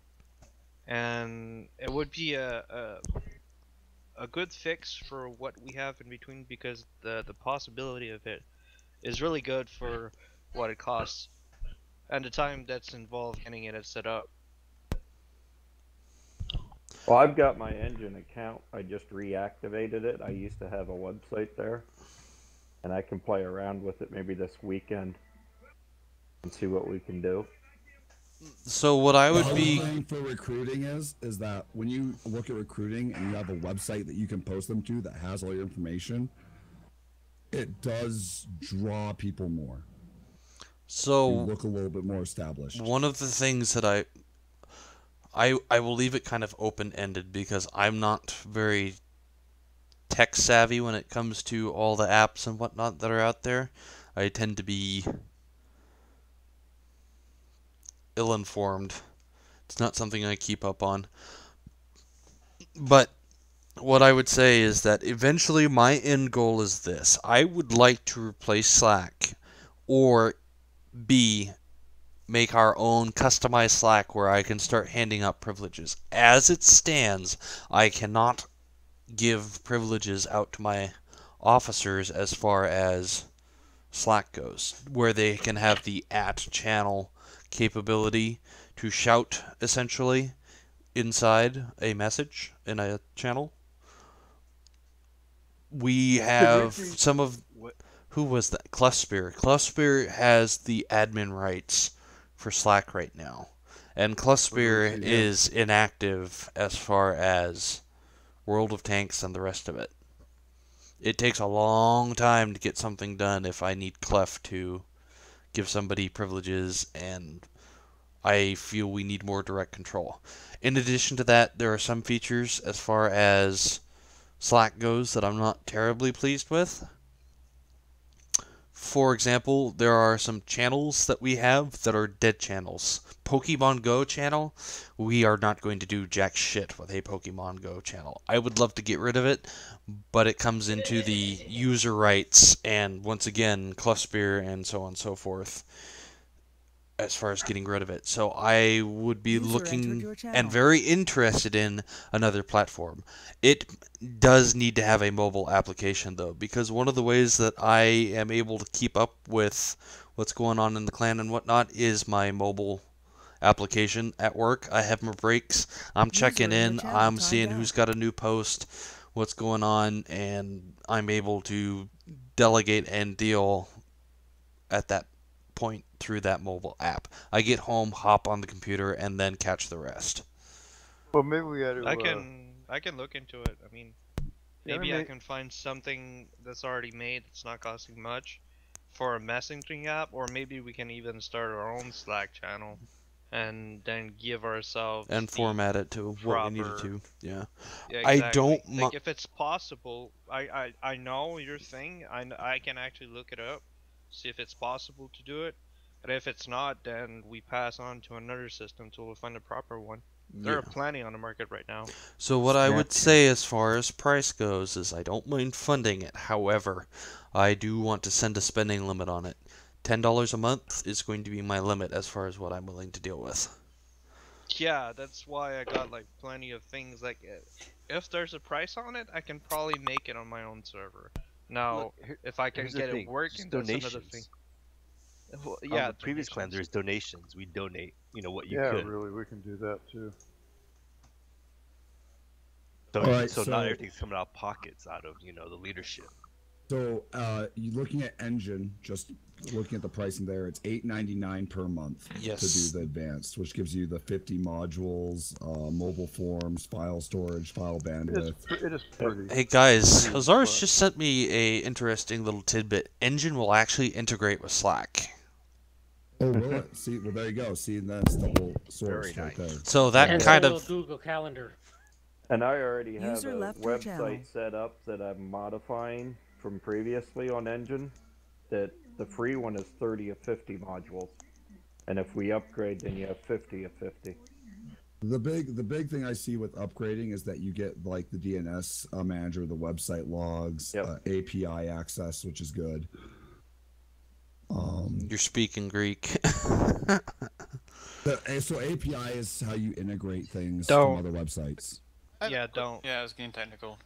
F: and it would be a good fix for what we have in between, because the possibility of it is really good for what it costs and the time that's involved getting it set up.
M: Well, I've got my Engine account. I just reactivated it. I used to have a website there, and I can play around with it maybe this weekend and see what we can do.
A: So what I would be
G: thing for recruiting is that when you look at recruiting and you have a website that you can post them to that has all your information, it does draw people more.
A: So
G: you look a little bit more established.
A: One of the things that I will leave it kind of open-ended because I'm not very tech savvy when it comes to all the apps and whatnot that are out there. I tend to be ill-informed. It's not something I keep up on. But what I would say is that eventually my end goal is this. I would like to replace Slack, or B, make our own customized Slack where I can start handing out privileges. As it stands, I cannot give privileges out to my officers as far as Slack goes, where they can have the @channel capability to shout, essentially, inside a message in a channel. We have some of... Who was that? Cluster. Cluster has the admin rights for Slack right now. And Cluster is inactive as far as World of Tanks and the rest of it. It takes a long time to get something done if I need Clef to give somebody privileges, and I feel we need more direct control. In addition to that, there are some features as far as Slack goes that I'm not terribly pleased with. For example, there are some channels that we have that are dead channels. Pokemon Go channel, we are not going to do jack shit with a Pokemon Go channel. I would love to get rid of it, but it comes into the user rights and, once again, Cluster and so on and so forth as far as getting rid of it. So I would be looking and very interested in another platform. It does need to have a mobile application, though, because one of the ways that I am able to keep up with what's going on in the clan and whatnot is my mobile application at work. I have my breaks. I'm checking in. I'm seeing who's got a new post, what's going on, and I'm able to delegate and deal at that point through that mobile app. I get home, hop on the computer, and then catch the rest.
H: Well, maybe we got to.
F: I can look into it. I mean, maybe I can find something that's already made that's not costing much for a messaging app, or maybe we can even start our own Slack channel and then give ourselves
A: and format it to what we needed to. Yeah,
F: exactly.
A: I don't
F: like if it's possible. I know your thing. I can actually look it up, see if it's possible to do it. But if it's not, then we pass on to another system till we find a proper one. There are plenty on the market right now.
A: So what I would say as far as price goes is I don't mind funding it. However, I do want to send a spending limit on it. $10 a month is going to be my limit as far as what I'm willing to deal with.
F: Yeah, that's why I got like plenty of things. Like, if there's a price on it, I can probably make it on my own server. Now, if I can get it working, that's another thing.
J: Well, yeah, the previous clan, there's donations. We donate, what you could.
H: Yeah, really, we can do that too.
J: So not everything's coming out of pockets out of, the leadership.
G: So, you looking at Engine, just looking at the pricing there, it's $8.99 per month to do the advanced, which gives you the 50 modules, mobile forms, file storage, file bandwidth.
H: It is pretty.
A: Hey guys, Hazaris just sent me a interesting little tidbit. Engine will actually integrate with Slack.
G: Oh, will it? See, well, there you go. See, that's the whole source right there.
A: So that kind of
O: Google Calendar.
M: And I already have
C: User
M: a
C: left your channel.
M: website set up that I'm modifying from previously on Engine. That the free one is 30 of 50 modules, and if we upgrade, then you have 50 of 50.
G: The big thing I see with upgrading is that you get like the DNS manager, the website logs, API access, which is good.
A: You're speaking Greek.
G: So API is how you integrate things
F: Don't.
G: from other websites.
F: Don't.
K: Yeah, I was getting technical.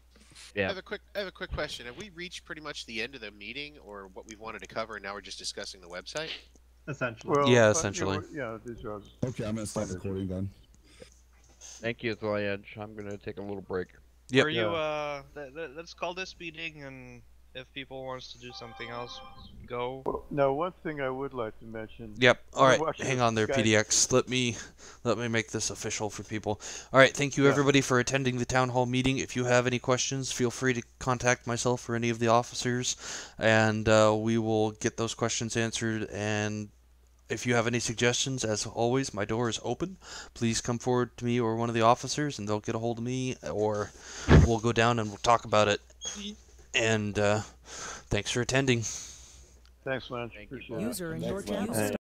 L: I have a quick question. Have we reached pretty much the end of the meeting, or what we wanted to cover, and now we're just discussing the website?
D: Essentially.
H: Well,
A: yeah, essentially.
H: these are.
G: Okay, I'm gonna start recording then.
I: Thank you, Thliedge. I'm gonna take a little break.
A: Yep.
F: Are you let's call this meeting, and if people wants to do something else, go.
H: Well, now, one thing I would like to mention.
A: Yep. All right.
H: watching
A: Hang
H: this
A: on there,
H: guy-
A: PDX. Let me make this official for people. All right. Thank you everybody for attending the town hall meeting. If you have any questions, feel free to contact myself or any of the officers, and we will get those questions answered. And if you have any suggestions, as always, my door is open. Please come forward to me or one of the officers, and they'll get a hold of me, or we'll go down and we'll talk about it And thanks for attending.
H: Thanks, Lynch. Appreciate it.
C: User in your channel.